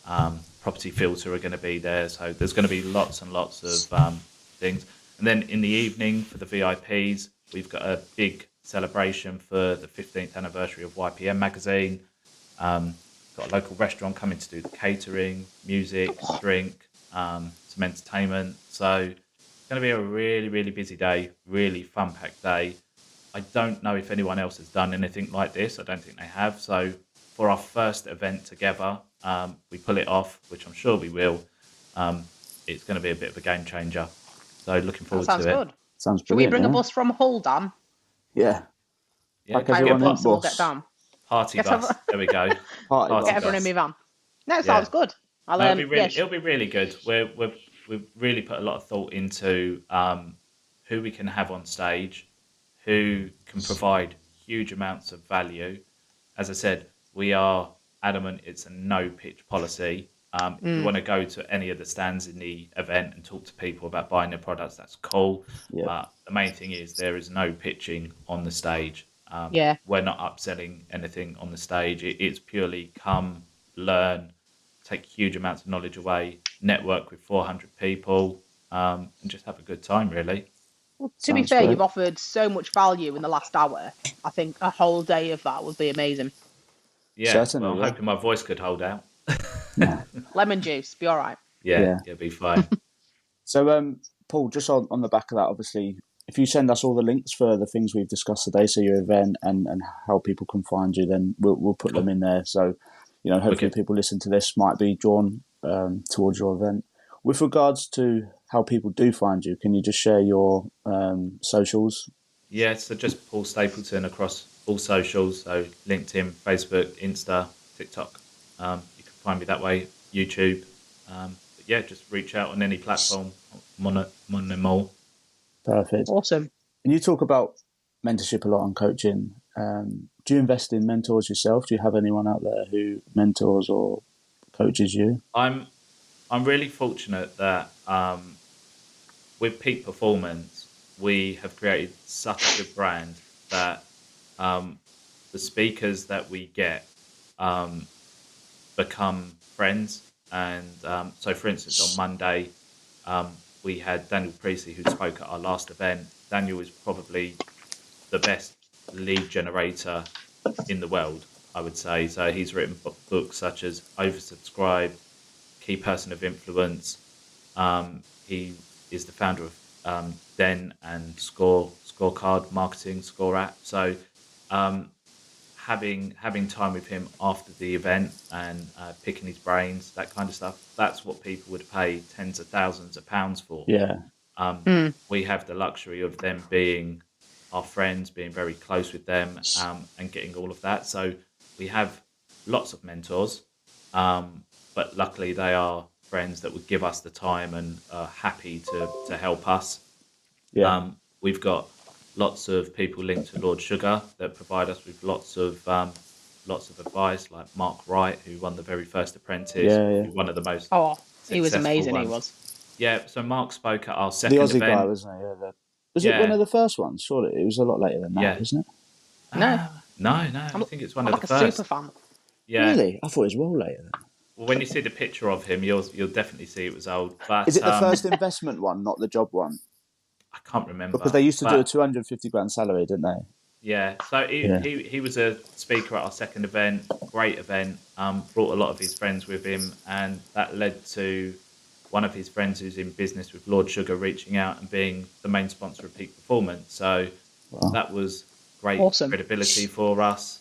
property filter are going to be there. So there's going to be lots and lots of things. And then in the evening for the VIPs, we've got a big celebration for the 15th anniversary of YPM magazine. Got a local restaurant coming to do the catering, music, drink, some entertainment. So it's going to be a really, really busy day, really fun-packed day. I don't know if anyone else has done anything like this. I don't think they have. So for our first event together, we pull it off, which I'm sure we will. It's going to be a bit of a game changer. So looking forward to it.
Sounds good.
Sounds
Should we
brilliant.
bring a bus from Hull, Dan?
Yeah.
Like
everyone in,
We'll
boss.
get down.
Party bus. There we go.
Party
Get everyone in my van. No, it sounds good.
It'll be really good. We've really put a lot of thought into who we can have on stage, who can provide huge amounts of value. As I said, we are adamant it's a no pitch policy. If you want to go to any of the stands in the event and talk to people about buying their products, that's cool.
Yeah.
But the main thing is there is no pitching on the stage. We're not upselling anything on the stage. It's purely come, learn, take huge amounts of knowledge away, network with 400 people, and just have a good time, really.
Well, to be fair, you've offered so much value in the last hour. I think a whole day of that would be amazing.
Yeah,
certainly,
well, I'm hoping my voice could hold out.
Lemon juice, be all right.
Yeah, be fine.
So, Paul, just on the back of that, obviously, if you send us all the links for the things we've discussed today, so your event and how people can find you, then we'll put them in there. So, hopefully people listen to this might be drawn towards your event. With regards to how people do find you, can you just share your socials?
Yeah, so just Paul Stapleton across all socials, so LinkedIn, Facebook, Insta, TikTok. You can find me that way, YouTube. But yeah, just reach out on any platform. I'm on them all.
Perfect.
Awesome.
And you talk about mentorship a lot and coaching. Do you invest in mentors yourself? Do you have anyone out there who mentors or coaches you?
I'm really fortunate that with Peak Performance, we have created such a good brand that the speakers that we get become friends. And so, for instance, on Monday, we had Daniel Priestley, who spoke at our last event. Daniel is probably the best lead generator in the world, I would say. So he's written books such as Oversubscribed, Key Person of Influence. He is the founder of Den and Scorecard Marketing Score app. So having time with him after the event and picking his brains, that kind of stuff, that's what people would pay tens of thousands of pounds for.
Yeah.
We have the luxury of them being our friends, being very close with them, and getting all of that. So we have lots of mentors, but luckily they are friends that would give us the time and are happy to help us.
Yeah.
We've got lots of people linked to Lord Sugar that provide us with lots of advice, like Mark Wright, who won the very first Apprentice, one of the most
he was amazing.
ones.
He was.
Yeah, so Mark spoke at our
The
second
Aussie
event.
guy, wasn't he? Yeah, was it one of the first ones? Surely it was a lot later than that, wasn't it?
No. I think it's one
I'm
of
like
the
a
first.
super fan.
Yeah.
Really? I thought it was well later than that.
Well, when you see the picture of him, you'll definitely see it was old. But
is it the first investment one, not the job one?
I can't remember
Because they used to do a 250 grand salary, didn't they?
Yeah. So he was a speaker at our second event. Great event. Brought a lot of his friends with him, and that led to one of his friends who's in business with Lord Sugar reaching out and being the main sponsor of Peak Performance. So that was great credibility for us.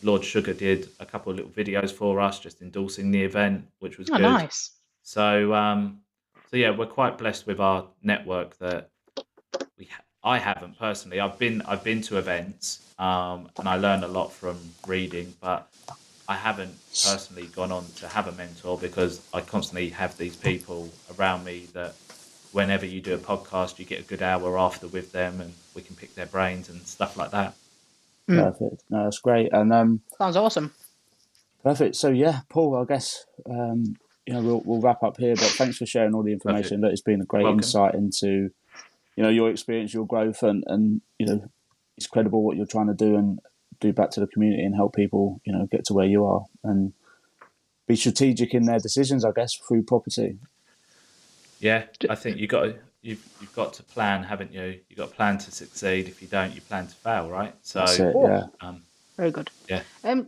Lord Sugar did a couple of little videos for us, just endorsing the event, which was good.
Nice.
So, yeah, we're quite blessed with our network that I haven't personally. I've been to events, and I learn a lot from reading, but I haven't personally gone on to have a mentor because I constantly have these people around me that whenever you do a podcast, you get a good hour after with them and we can pick their brains and stuff like that.
Perfect. No, that's great. And
sounds awesome.
Perfect. So yeah, Paul, I guess we'll wrap up here. But thanks for sharing all the information. That it's been a great insight into your experience, your growth, and it's credible what you're trying to do and do back to the community and help people get to where you are and be strategic in their decisions, I guess, through property.
Yeah, I think you've got to plan, haven't you? You've got to plan to succeed. If you don't, you plan to fail, right? So
that's it, yeah.
Very good.
Yeah.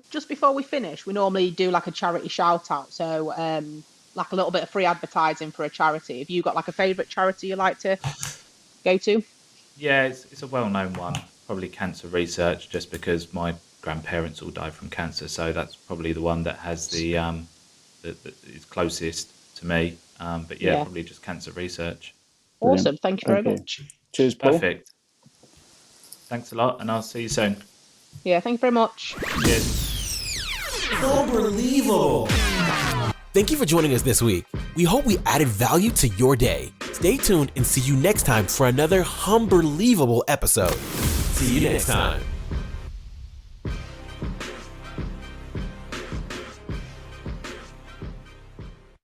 Just before we finish, we normally do like a charity shout out. So like a little bit of free advertising for a charity. Have you got like a favourite charity you like to go to?
Yeah, it's a well-known one. Probably cancer research, just because my grandparents all died from cancer, so that's probably the one that has the is closest to me. But yeah, probably just cancer research.
Brilliant. Awesome, thank you very much.
Cheers, Paul.
Perfect. Thanks a lot, and I'll see you soon.
Yeah, thank you very much.
Cheers.
Unbelievable. Thank you for joining us this week. We hope we added value to your day. Stay tuned and see you next time for another unbelievable episode. See you next time.